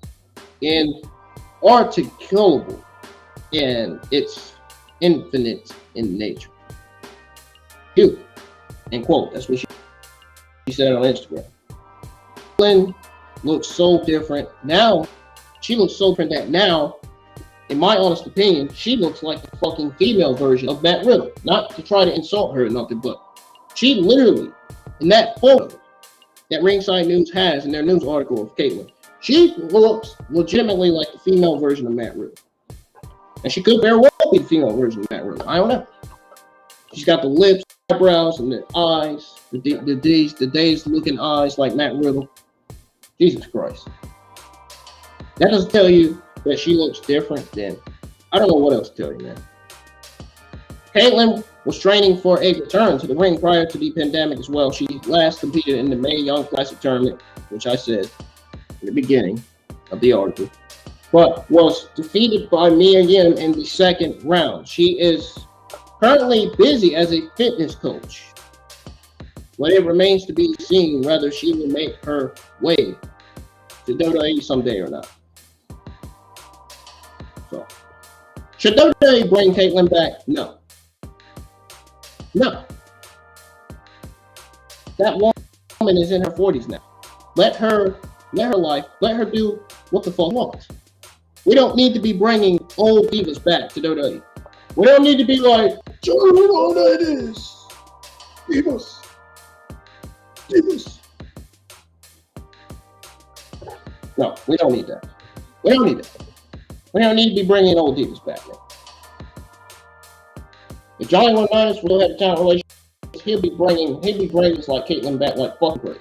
inarticulable, and it's infinite in nature. You, end quote. That's what she said on Instagram. Lynn looks so different now. She looks so different that now, in my honest opinion, she looks like the fucking female version of Matt Riddle. Not to try to insult her or nothing, but she literally, in that photo that Ringside News has in their news article of Caitlyn, she looks legitimately like the female version of Matt Riddle. And she could very well be the female version of Matt Riddle. I don't know. She's got the lips, eyebrows, and the eyes, the dazed looking eyes like Matt Riddle. Jesus Christ. That doesn't tell you that she looks different, then I don't know what else to tell you, man. Caitlyn was training for a return to the ring prior to the pandemic as well. She last competed in the Mae Young Classic tournament, which I said in the beginning of the article, but was defeated by Mia Yim in the second round. She is currently busy as a fitness coach, but it remains to be seen whether she will make her way to WWE someday or not. So, should WWE bring Caitlyn back? No. No. That woman is in her 40s now. Let her life, let her do what the fuck wants. We don't need to be bringing old divas back to WWE. We don't need to be like, Joe, we know that is. Divas. No, we don't need that. We don't need that. We don't need to be bringing old divas back, man. If Johnny 1-9 will have a talent relationship, he'll be bringing like Caitlyn back like fucking crazy.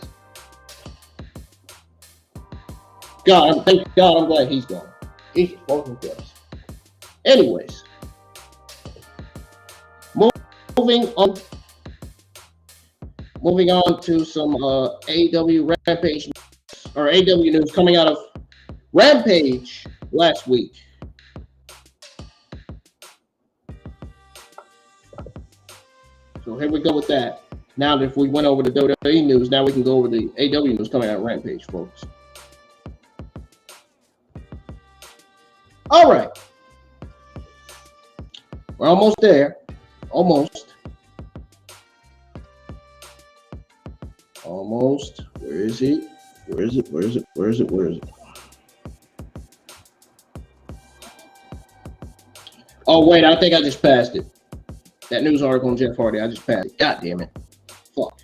Thank God, I'm glad he's gone. He's fucking crazy. Anyways, moving on to some AEW Rampage or AEW news coming out of Rampage last week. So here we go with that. Now that if we went over the WWE news, now we can go over the AEW news coming out of Rampage, folks. All right. We're almost there. Almost. Where is he? Where is it? Oh, wait, I think I just passed it. That news article on Jeff Hardy, I just passed it. God damn it. Fuck.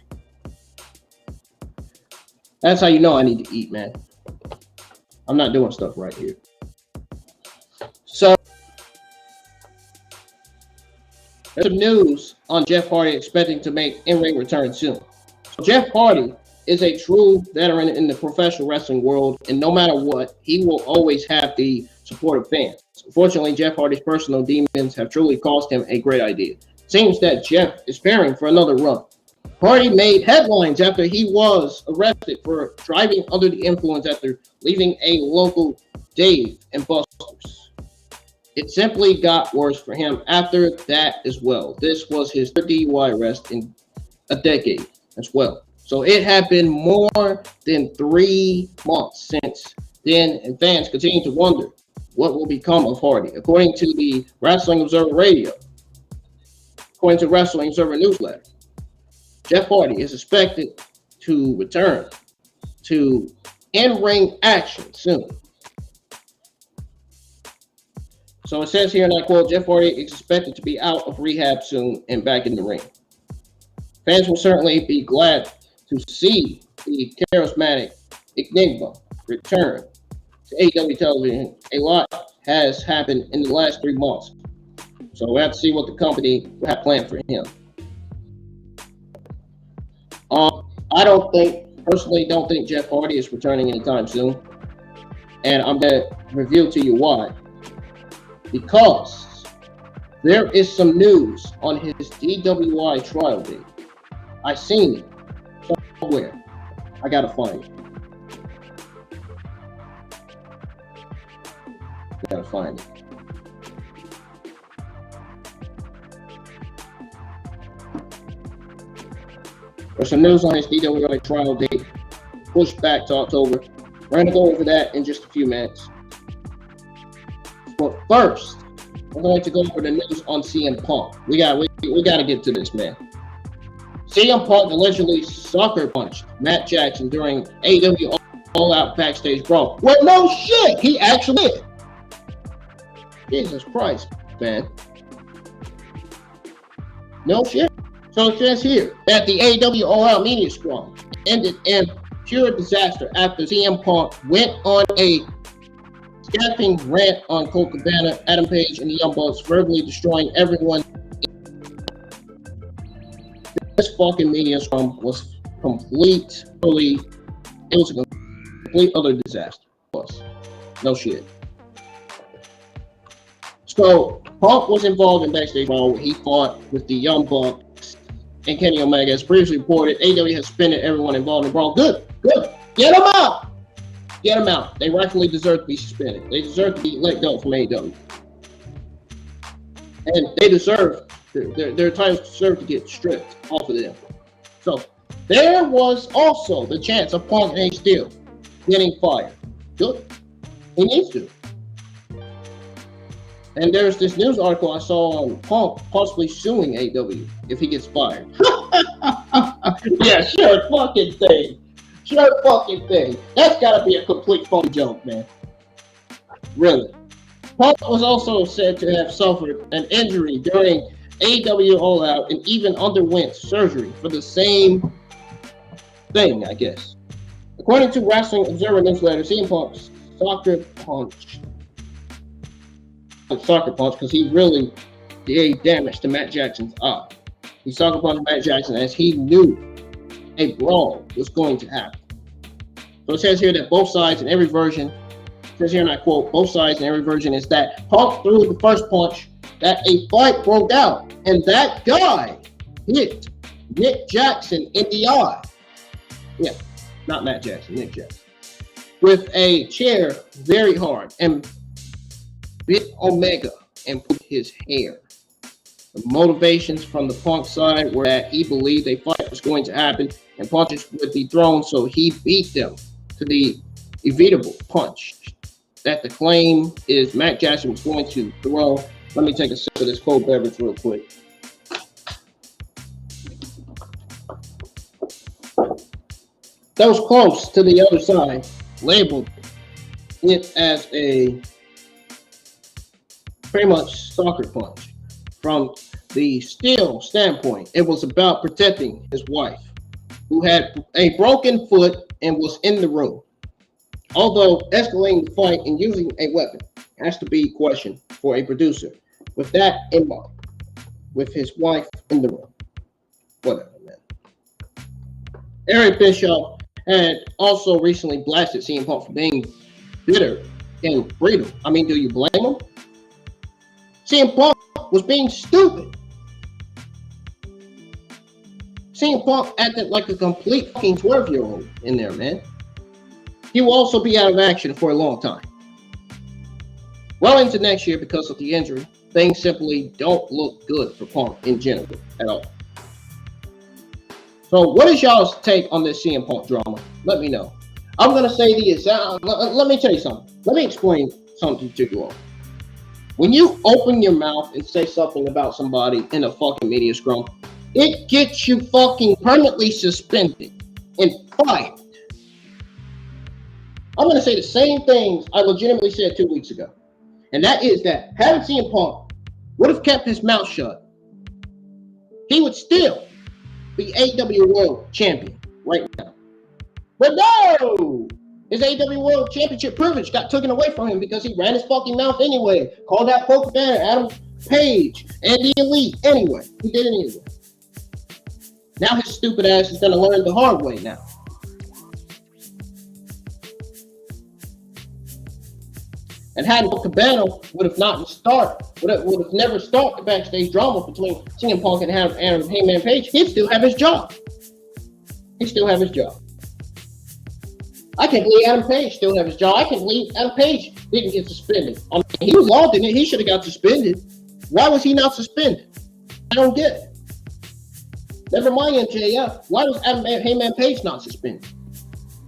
That's how you know I need to eat, man. I'm not doing stuff right here. So, there's some news on Jeff Hardy expecting to make in-ring return soon. So Jeff Hardy is a true veteran in the professional wrestling world, and no matter what, he will always have the support of fans. Unfortunately, Jeff Hardy's personal demons have truly cost him a great idea. Seems that Jeff is preparing for another run. Hardy made headlines after he was arrested for driving under the influence after leaving a local Dave and Buster's. It simply got worse for him after that as well. This was his third DUI arrest in a decade as well. So it had been more than 3 months since then, and fans continue to wonder what will become of Hardy. According to the Wrestling Observer Radio, according to Wrestling Observer newsletter, Jeff Hardy is expected to return to in-ring action soon. So it says here, and I quote, Jeff Hardy is expected to be out of rehab soon and back in the ring. Fans will certainly be glad to see the charismatic Enigma return to AEW television. A lot has happened in the last 3 months. So we'll have to see what the company will have planned for him. I personally don't think Jeff Hardy is returning anytime soon. And I'm going to reveal to you why. Because there is some news on his DWI trial date. I seen it somewhere. I got to find it. There's some news on his DWI trial date, pushed back to October. We're going to go over that in just a few minutes. But first, we're going to go over the news on CM Punk. We got to get to this, man. CM Punk allegedly sucker punched Matt Jackson during AEW All Out backstage brawl. Well, no shit, he actually did. Jesus Christ, man. No shit. So it says here that the AEW All Out media scrum ended in pure disaster after CM Punk went on a scathing rant on Colt Cabana, Adam Page, and the Young Bucks, verbally destroying everyone. This fucking media scrum was a complete other disaster. No shit. So Punk was involved in backstage brawl where he fought with the Young Bucks and Kenny Omega. As previously reported, AEW has suspended everyone involved in brawl. Good. Get them out. Get them out. They rightfully deserve to be suspended. They deserve to be let go from AEW. And they deserve, their titles deserve to get stripped off of them. So there was also the chance of Punk and Ace Steel getting fired. Good. He needs to. And there's this news article I saw on Punk possibly suing AEW if he gets fired. Yeah, sure fucking thing. Sure fucking thing. That's gotta be a complete phony joke, man. Really. Punk was also said to have suffered an injury during AEW All Out and even underwent surgery for the same thing, I guess. According to Wrestling Observer newsletter, CM Punk's soccer punch because he really did damage to Matt Jackson's eye. He soccer punched Matt Jackson as he knew a brawl was going to happen. So it says here that both sides in every version, it says here and I quote, both sides in every version is that Punk threw the first punch, that a fight broke out, and that guy hit Nick Jackson in the eye. Yeah, not Matt Jackson, Nick Jackson. With a chair very hard and bit Omega and put his hair. The motivations from the Punk side were that he believed a fight was going to happen and punches would be thrown, so he beat them to the inevitable punch. That the claim is Matt Jackson was going to throw. Let me take a sip of this cold beverage real quick. That was close to the other side, labeled it as a pretty much soccer punch. From the Steel standpoint, it was about protecting his wife, who had a broken foot and was in the room. Although escalating the fight and using a weapon has to be questioned for a producer. With that in mind, with his wife in the room. Whatever, man. Eric Bischoff had also recently blasted CM Punk for being bitter and brutal. I mean, do you blame him? CM Punk was being stupid. CM Punk acted like a complete fucking 12-year-old in there, man. He will also be out of action for a long time. Well into next year because of the injury, things simply don't look good for Punk in general at all. So what is y'all's take on this CM Punk drama? Let me know. I'm going to say the exact, let me tell you something. Let me explain something to you all. When you open your mouth and say something about somebody in a fucking media scrum, it gets you fucking permanently suspended and fired. I'm going to say the same things I legitimately said 2 weeks ago. And that is that having CM Punk would have kept his mouth shut, he would still be AEW World Champion right now. But no! His AEW World Championship privilege got taken away from him because he ran his fucking mouth anyway. Called out Colt Cabana, Adam Page, and the Elite anyway. He did it anyway. Now his stupid ass is going to learn the hard way now. And had Cabana would have not started, would have never started the backstage drama between CM Punk and Hangman Page, he'd still have his job. He'd still have his job. I can't believe Adam Page still have his job. I can't believe Adam Page didn't get suspended. I mean, he was involved in it. He should have got suspended. Why was he not suspended? I don't get it. Never mind MJF. Why was Hangman Page not suspended?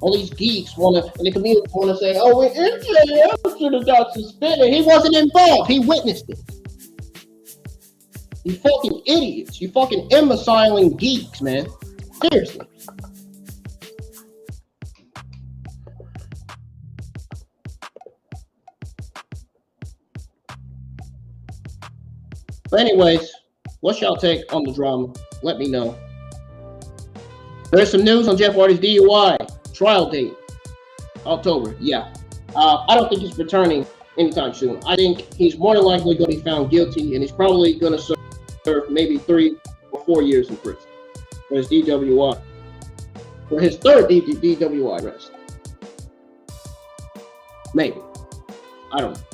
All these geeks and the community want to say, oh, MJF should have got suspended. He wasn't involved. He witnessed it. You fucking idiots. You fucking imbeciling geeks, man. Seriously. But anyways, what's y'all take on the drama? Let me know. There's some news on Jeff Hardy's DUI trial date, October. Yeah. I don't think he's returning anytime soon. I think he's more than likely going to be found guilty, and he's probably going to serve maybe 3 or 4 years in prison for his DWI. For his third DWI arrest. Maybe. I don't know.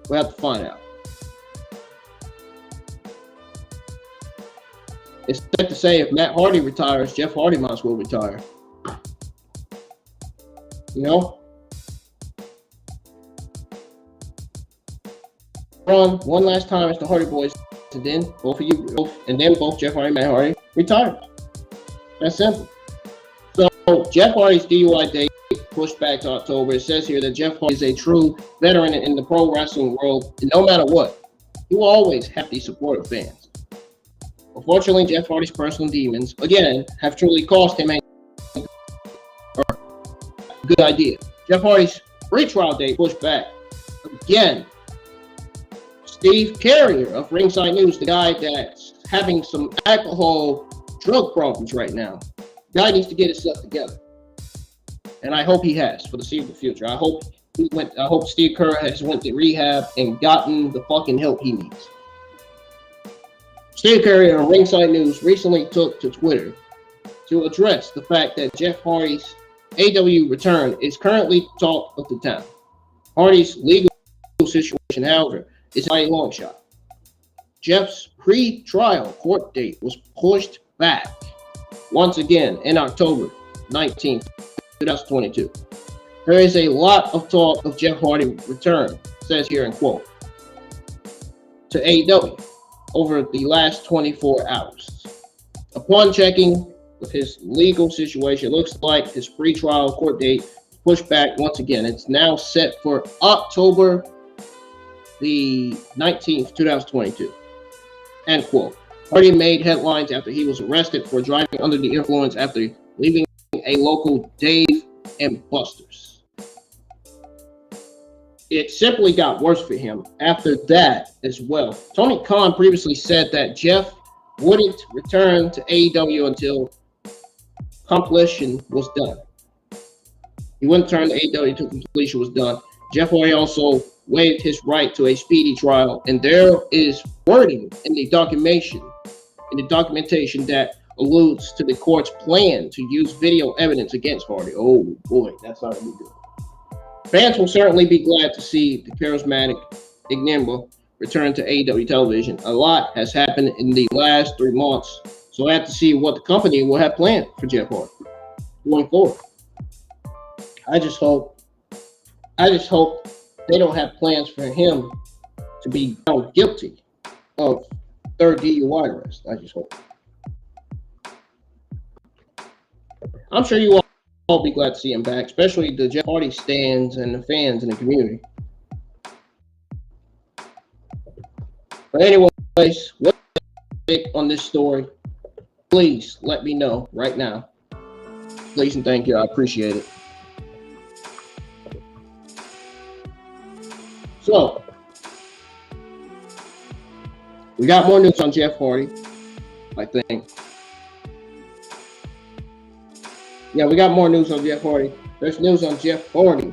We'll have to find out. It's safe to say if Matt Hardy retires, Jeff Hardy might as well retire. You know? Run one last time as the Hardy Boys, and then both Jeff Hardy and Matt Hardy retire. That's simple. So Jeff Hardy's DUI date pushed back to October. It says here that Jeff Hardy is a true veteran in the pro wrestling world, and no matter what, he will always have the support of fans. Unfortunately, Jeff Hardy's personal demons, again, have truly cost him a good idea. Jeff Hardy's retrial date pushed back. Again, Steve Carrier of Ringside News, the guy that's having some alcohol drug problems right now. The guy needs to get his stuff together. And I hope he has for the foreseeable future. I hope Steve Kerr has went to rehab and gotten the fucking help he needs. Steve Carrier of Ringside News recently took to Twitter to address the fact that Jeff Hardy's AEW return is currently talk of the town. Hardy's legal situation, however, is a long shot. Jeff's pre-trial court date was pushed back once again in October 19th, 2022. There is a lot of talk of Jeff Hardy return, says here in quote, to AEW over the last 24 hours. Upon checking with his legal situation, it looks like his pre-trial court date pushed back once again. It's now set for October the 19th, 2022. End quote. Hardy made headlines after he was arrested for driving under the influence after leaving a local Dave and Buster's. It simply got worse for him after that as well. Tony Khan previously said that Jeff wouldn't return to AEW until completion was done. He wouldn't turn to AEW until completion was done. Jeff Hardy also waived his right to a speedy trial, and there is wording in the documentation that alludes to the court's plan to use video evidence against Hardy. Oh boy, that's not gonna be good. Fans will certainly be glad to see the charismatic Enigma return to AEW television. A lot has happened in the last 3 months, so I have to see what the company will have planned for Jeff Hardy going forward. I just hope they don't have plans for him to be found guilty of third DUI arrest. I just hope. I'm sure you all be glad to see him back, especially the Jeff Hardy stands and the fans in the community. But anyways, what's your take on this story? Please let me know right now. Please and thank you. I appreciate it. So, we got more news on Jeff Hardy, I think. Yeah, we got more news on Jeff Hardy. There's news on Jeff Hardy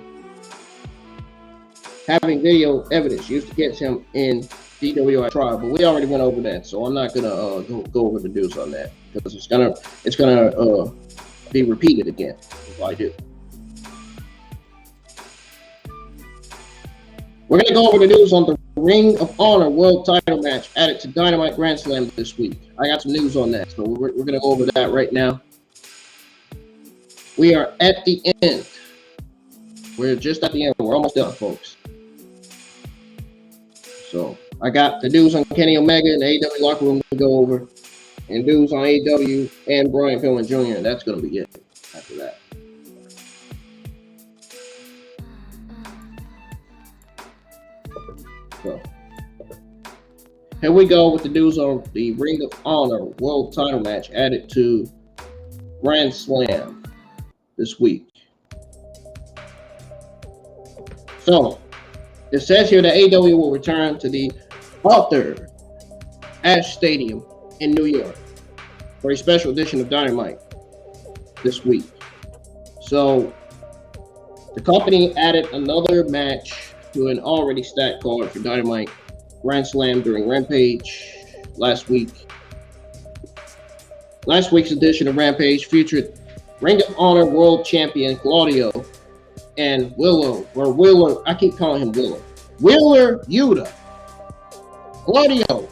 having video evidence used against him in DWI trial, but we already went over that, so I'm not gonna go over the news on that because it's gonna be repeated again if I do. We're gonna go over the news on the Ring of Honor World Title match added to Dynamite Grand Slam this week. I got some news on that, so we're gonna go over that right now. We are at the end. We're just at the end. We're almost done, folks. So I got the news on Kenny Omega and the AEW locker room to go over, and news on AEW and Brian Pillman Jr. And that's gonna be it after that. So here we go with the news on the Ring of Honor World Title match added to Grand Slam this week. So it says here that AEW will return to the Arthur Ashe Stadium in New York for a special edition of Dynamite this week. So the company added another match to an already stacked card for Dynamite Grand Slam during Rampage last week. Last week's edition of Rampage featured Ring of Honor World Champion Claudio and Wheeler, I keep calling him Wheeler Yuta, Claudio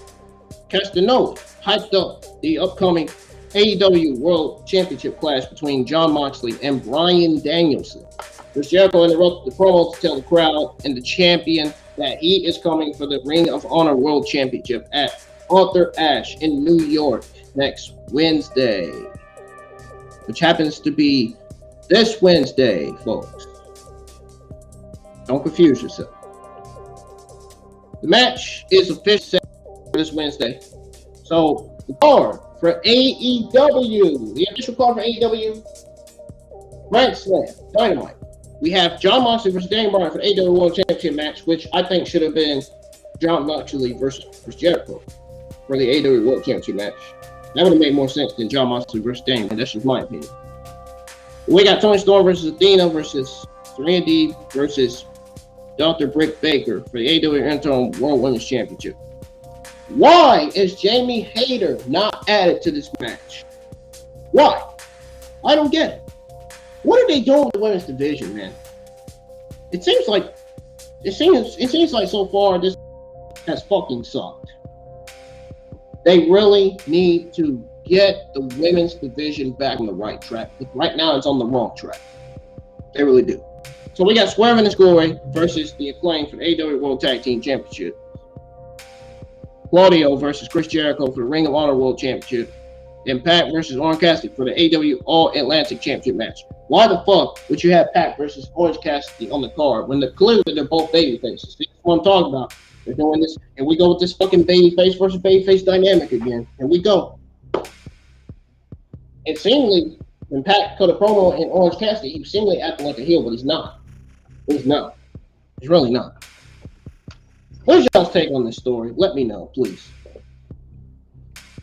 Castagnoli, hyped up the upcoming AEW World Championship clash between Jon Moxley and Bryan Danielson. Chris Jericho interrupted the promo to tell the crowd and the champion that he is coming for the Ring of Honor World Championship at Arthur Ashe in New York next Wednesday, which happens to be this Wednesday, folks. Don't confuse yourself. The match is officially set for this Wednesday. So the card for AEW, the official card for AEW, Grand Slam, Dynamite. We have Jon Moxley versus Daniel Bryan for the AEW World Championship match, which I think should have been Jon Moxley versus Chris Jericho for the AEW World Championship match. That would have made more sense than Jon Moxley versus Daniel. That's just my opinion. We got Toni Storm versus Athena versus Serena Deeb versus Dr. Britt Baker for the AEW Interim World Women's Championship. Why is Jamie Hayter not added to this match? Why? I don't get it. What are they doing with the women's division, man? It seems like so far this has fucking sucked. They really need to get the women's division back on the right track. Right now, it's on the wrong track. They really do. So we got Swerve and Glory versus the Acclaim for the AEW World Tag Team Championship. Claudio versus Chris Jericho for the Ring of Honor World Championship. And Pac versus Orange Cassidy for the AEW All-Atlantic Championship match. Why the fuck would you have Pac versus Orange Cassidy on the card when clearly they're both babyfaces? That's what I'm talking about. They're doing this, and we go with this fucking babyface versus babyface dynamic again. Here we go. And seemingly, when Pac cut a promo in Orange Cassidy, he was seemingly acting like a heel, but he's not. He's not. He's really not. What's y'all's take on this story? Let me know, please.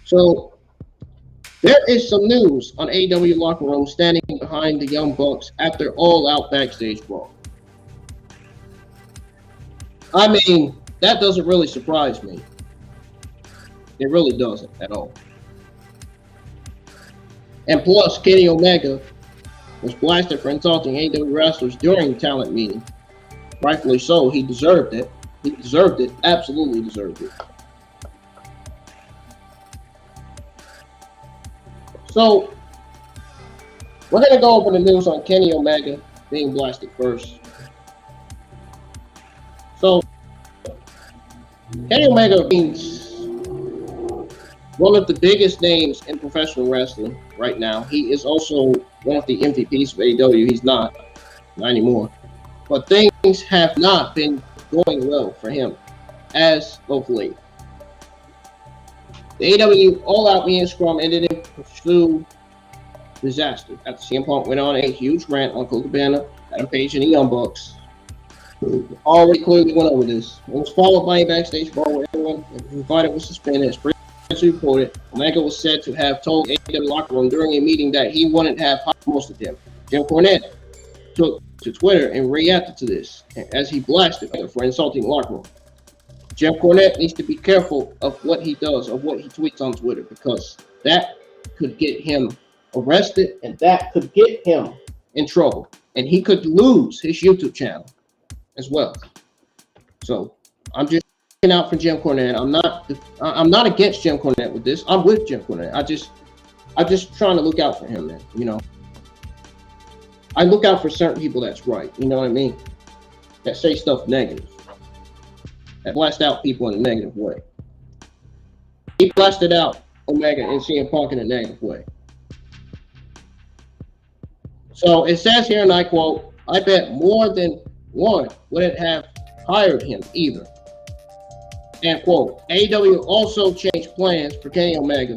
So, there is some news on AEW Locker Room standing behind the Young Bucks at their all-out backstage brawl. I mean, that doesn't really surprise me. It really doesn't at all. And plus, Kenny Omega was blasted for insulting AEW wrestlers during the talent meeting. Rightfully so. He deserved it. He deserved it. Absolutely deserved it. So, we're going to go over the news on Kenny Omega being blasted first. So, Kenny Omega means one of the biggest names in professional wrestling right now. He is also one of the MVPs of AEW. He's not anymore. But things have not been going well for him as of late. The AEW All-Out meeting scrum ended in pursuit disaster after CM Punk went on a huge rant on Colt Cabana, Adam Page, and the Young Bucks. Already clearly went over this. It was followed by a backstage brawl where everyone invited was suspended. As previously reported, Omega was said to have told AEW Locker Room during a meeting that he wouldn't have hired most of them. Jim Cornette took to Twitter and reacted to this as he blasted for insulting Locker Room. Jim Cornette needs to be careful of what he does, of what he tweets on Twitter, because that could get him arrested and that could get him in trouble. And he could lose his YouTube channel as well. So I'm just looking out for Jim Cornette. I'm not against Jim Cornette with this. I'm with Jim Cornette. I'm just trying to look out for him, man. You know, I look out for certain people that's right. You know what I mean? That say stuff negative. That blast out people in a negative way. He blasted out Omega and CM Punk in a negative way. So it says here, and I quote, "I bet more than one wouldn't have hired him either." End quote. AEW also changed plans for Kenny Omega.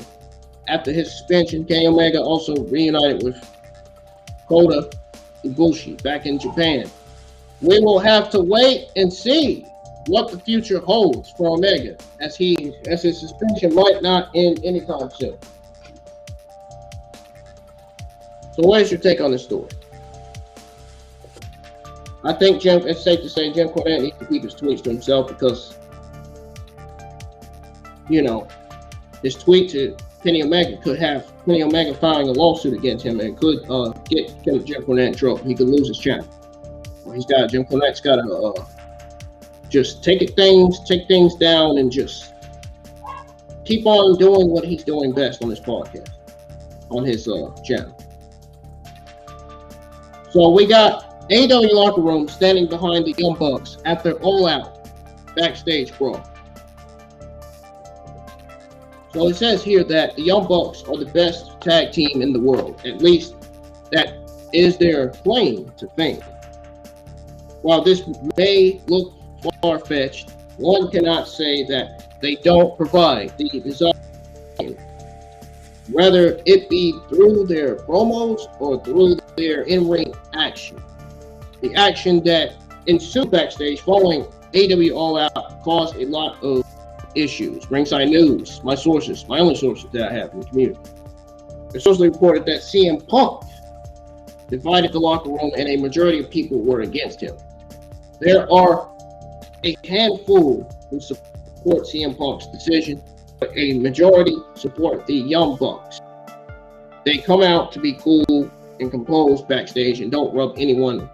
After his suspension, Kenny Omega also reunited with Kota Ibushi back in Japan. We will have to wait and see what the future holds for Omega, as his suspension might not end anytime soon. So what is your take on this story? I think it's safe to say Jim Cornette needs to keep his tweets to himself because, you know, his tweet to Kenny Omega could have Kenny Omega filing a lawsuit against him and could get Jim Cornette in trouble. He could lose his channel. Well, Jim Cornette's got to just take things down and just keep on doing what he's doing best on his podcast, on his channel. So we got AEW Locker Room standing behind the Young Bucks at their all-out backstage brawl. So it says here that the Young Bucks are the best tag team in the world. At least that is their claim to fame. While this may look far-fetched, one cannot say that they don't provide the desired fame, whether it be through their promos or through their in-ring action. The action that ensued backstage following AEW All Out caused a lot of issues. Ringside News, my only sources that I have in the community, essentially reported that CM Punk divided the locker room and a majority of people were against him. There are a handful who support CM Punk's decision, but a majority support the Young Bucks. They come out to be cool and composed backstage and don't rub anyone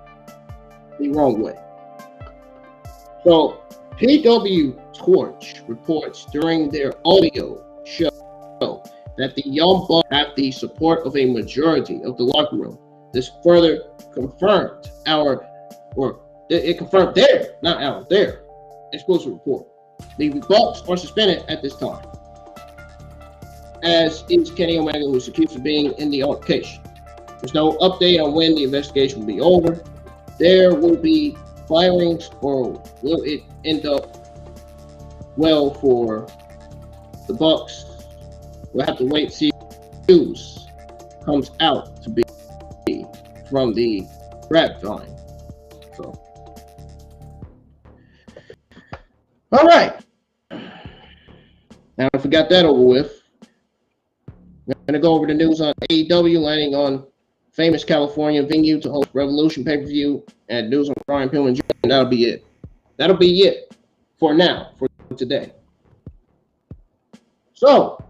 the wrong way. So PW Torch reports during their audio show that the Young Bucks have the support of a majority of the locker room. This further confirmed it confirmed their exclusive report. The Bucks are suspended at this time, as is Kenny Omega, who is accused of being in the altercation. There's no update on when the investigation will be over. There will be firings, or will it end up well for the Bucks? We'll have to wait and see if news comes out to be from the grapevine. So, all right. Now, if we got that over with, we're going to go over the news on AEW landing on famous California venue to host Revolution pay-per-view, and news on Brian Pillman Jr. And that'll be it. That'll be it for now, for today. So,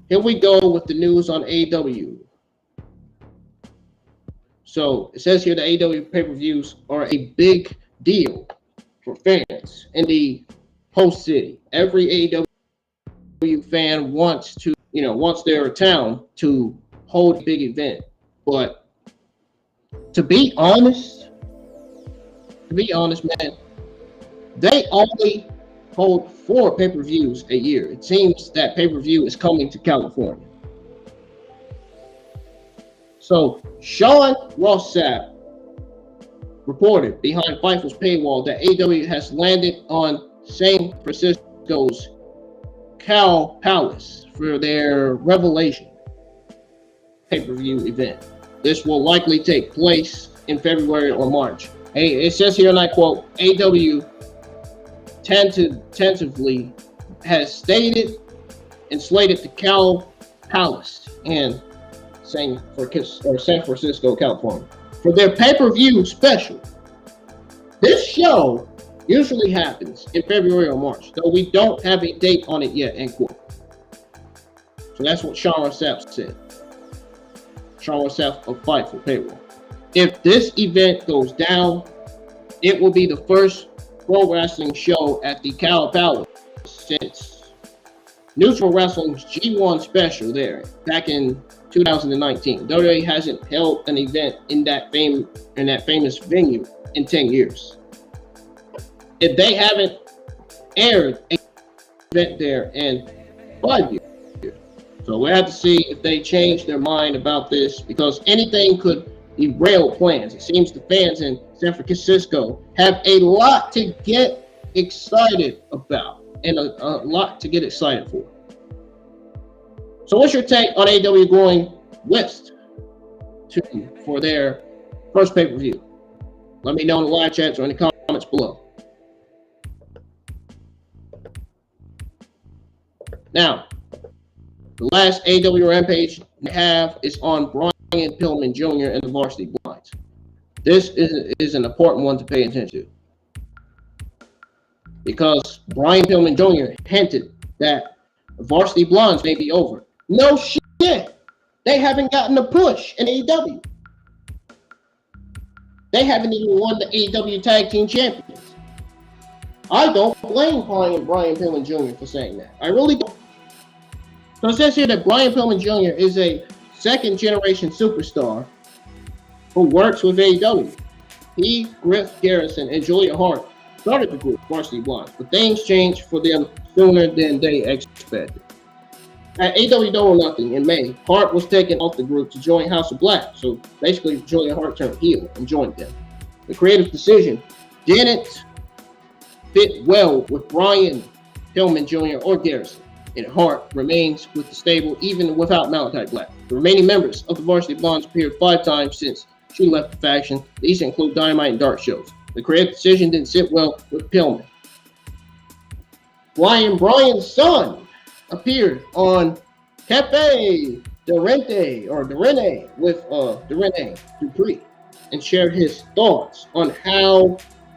here we go with the news on AEW. So, it says here the AEW pay-per-views are a big deal for fans in the host city. Every AEW fan wants their town to hold a big event. But to be honest, man, they only hold 4 pay-per-views a year. It seems that pay-per-view is coming to California. So Sean Ross Sapp reported behind Fightful's paywall that AEW has landed on San Francisco's Cow Palace for their Revelation pay-per-view event. This will likely take place in February or March. It says here, and I quote, AEW tentatively has stated and slated the Cow Palace in San Francisco, California for their pay-per-view special. This show usually happens in February or March, though we don't have a date on it yet, end quote. So that's what Sean Sapp said. Sean Sapp of Fightful payroll. If this event goes down, it will be the first pro wrestling show at the Cow Palace since Neutral Wrestling's G1 special there back in 2019. WWE hasn't held an event in that famous venue in 10 years. If they haven't aired an event there in 5 years. So we'll have to see if they change their mind about this, because anything could derail plans. It seems the fans in San Francisco have a lot to get excited about and a lot to get excited for. So what's your take on AEW going west for their first pay-per-view? Let me know in the live chats or in the comments below. Now, the last AEW Rampage we have is on Brian Pillman Jr. and the Varsity Blondes. This is an important one to pay attention to, because Brian Pillman Jr. hinted that Varsity Blondes may be over. No shit. They haven't gotten a push in AEW. They haven't even won the AEW Tag Team Champions. I don't blame Brian Pillman Jr. for saying that. I really don't. So it says here that Brian Pillman Jr. is a second-generation superstar who works with AEW. He, Griff Garrison, and Julia Hart started the group, Varsity Blondes, but things changed for them sooner than they expected. At AEW Double or Nothing in May, Hart was taken off the group to join House of Black, so basically Julia Hart turned heel and joined them. The creative decision didn't fit well with Brian Pillman Jr. or Garrison, and Hart remains with the stable even without Malachi Black. The remaining members of the Varsity Blondes appeared 5 times since she left the faction. These include Dynamite and Dark shows. The creative decision didn't sit well with Pillman. Brian's son appeared on Cafe Dorene with Dorene Dupree and shared his thoughts on how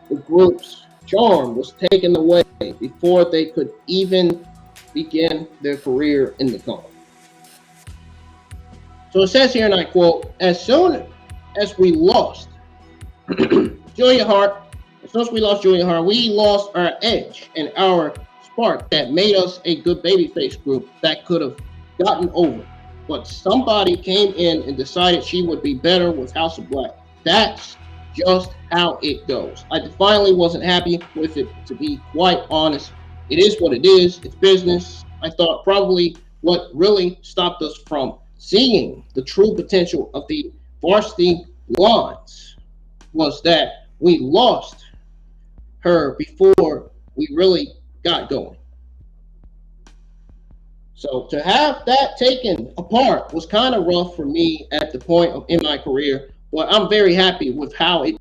the group's charm was taken away before they could even begin their career in the company. So it says here, and I quote, as soon as we lost Julia Hart, we lost our edge and our spark that made us a good babyface group that could have gotten over. But somebody came in and decided she would be better with House of Black. That's just how it goes. I finally wasn't happy with it, to be quite honest. It is what it is. It's business. I thought probably what really stopped us from seeing the true potential of the Varsity Blondes was that we lost her before we really got going. So to have that taken apart was kind of rough for me at the point in my career, but I'm very happy with how it,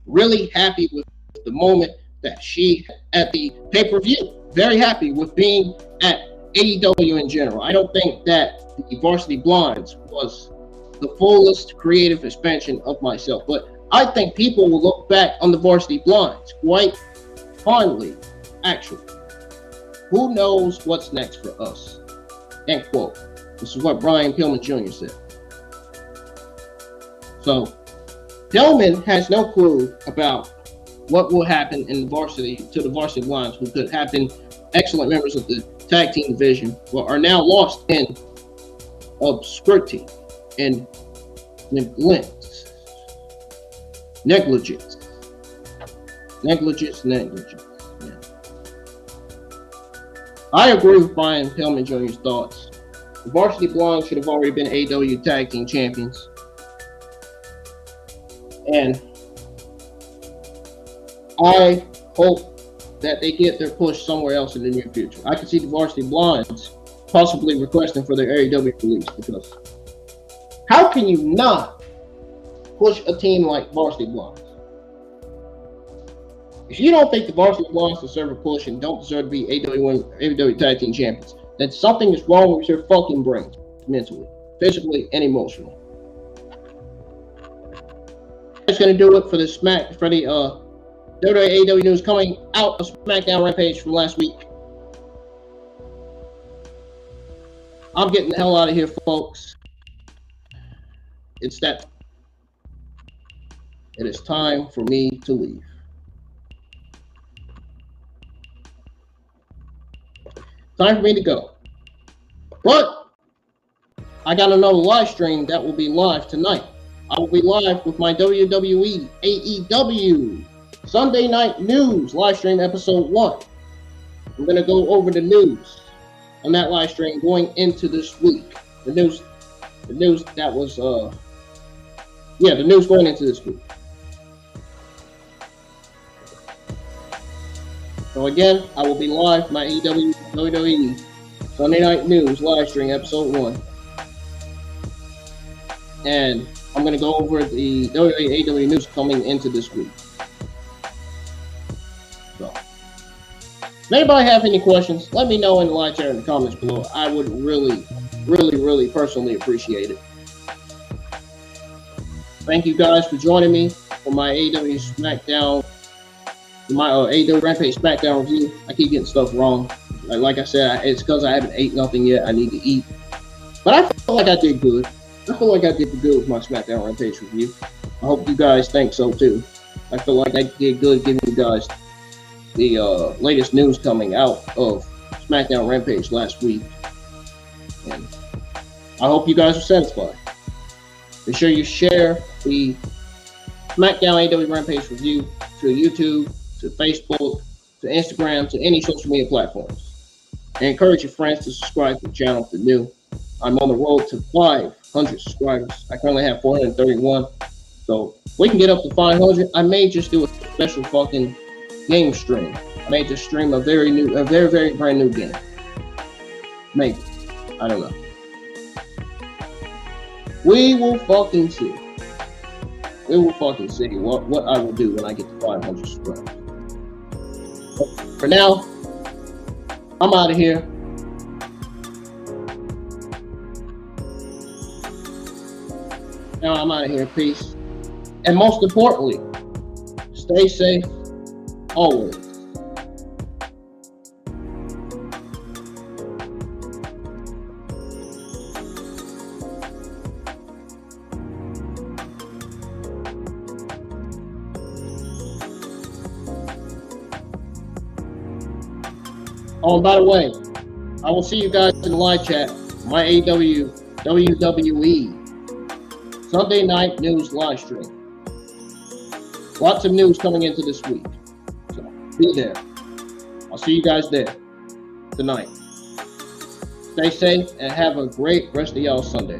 really happy with the moment that she at the pay-per-view. Very happy with being at AEW in general. I don't think that the Varsity Blondes was the fullest creative expansion of myself, but I think people will look back on the Varsity Blondes quite fondly, actually. Who knows what's next for us? End quote. This is what Brian Pillman Jr. said. So, Pillman has no clue about what will happen in the varsity to the Varsity Blondes, who could have been excellent members of the tag team division, but are now lost in obscurity and negligence. Yeah. I agree with Brian Pillman Jr.'s thoughts. The Varsity Blondes should have already been AEW tag team champions. And I hope that they get their push somewhere else in the near future. I can see the Varsity Blondes possibly requesting for their AEW release, because how can you not push a team like Varsity Blondes? If you don't think the Varsity Blondes deserve a push and don't deserve to be AEW tag team champions, then something is wrong with your fucking brains, mentally, physically, and emotionally. That's gonna do it for the WWE AEW news coming out of Smackdown Rampage from last week. I'm getting the hell out of here, folks. It is time for me to leave. Time for me to go. But I got another live stream that will be live tonight. I will be live with my WWE AEW Sunday Night News live stream episode 1. I'm going to go over the news on that live stream going into this week. The news that was, the news going into this week. So again, I will be live my WWE Sunday Night News live stream episode 1. And I'm going to go over the WWE AEW news coming into this week. So, if anybody have any questions, let me know in the live chat in the comments below. I would really, really, really personally appreciate it. Thank you guys for joining me for my AEW Smackdown, my AEW Rampage Smackdown review. I keep getting stuff wrong. Like I said, it's because I haven't ate nothing yet. I need to eat. But I feel like I did good. I feel like I did good with my Smackdown Rampage review. I hope you guys think so too. I feel like I did good giving you guys the latest news coming out of Smackdown Rampage last week. And I hope you guys are satisfied. Be sure you share the Smackdown AEW Rampage review to YouTube, to Facebook, to Instagram, to any social media platforms. And encourage your friends to subscribe to the channel if they're new. I'm on the road to 500 subscribers. I currently have 431. So if we can get up to 500, I may just do a special fucking game stream. I may just stream a very brand new game. Maybe. I don't know. We will fucking see. We will fucking see what I will do when I get to 500 subscribers. But for now, I'm out of here. Now I'm out of here. Peace. And most importantly, stay safe always. Oh, and by the way, I will see you guys in the live chat. My AEW WWE Sunday night news live stream. Lots of news coming into this week. So be there. I'll see you guys there tonight. Stay safe and have a great rest of y'all Sunday.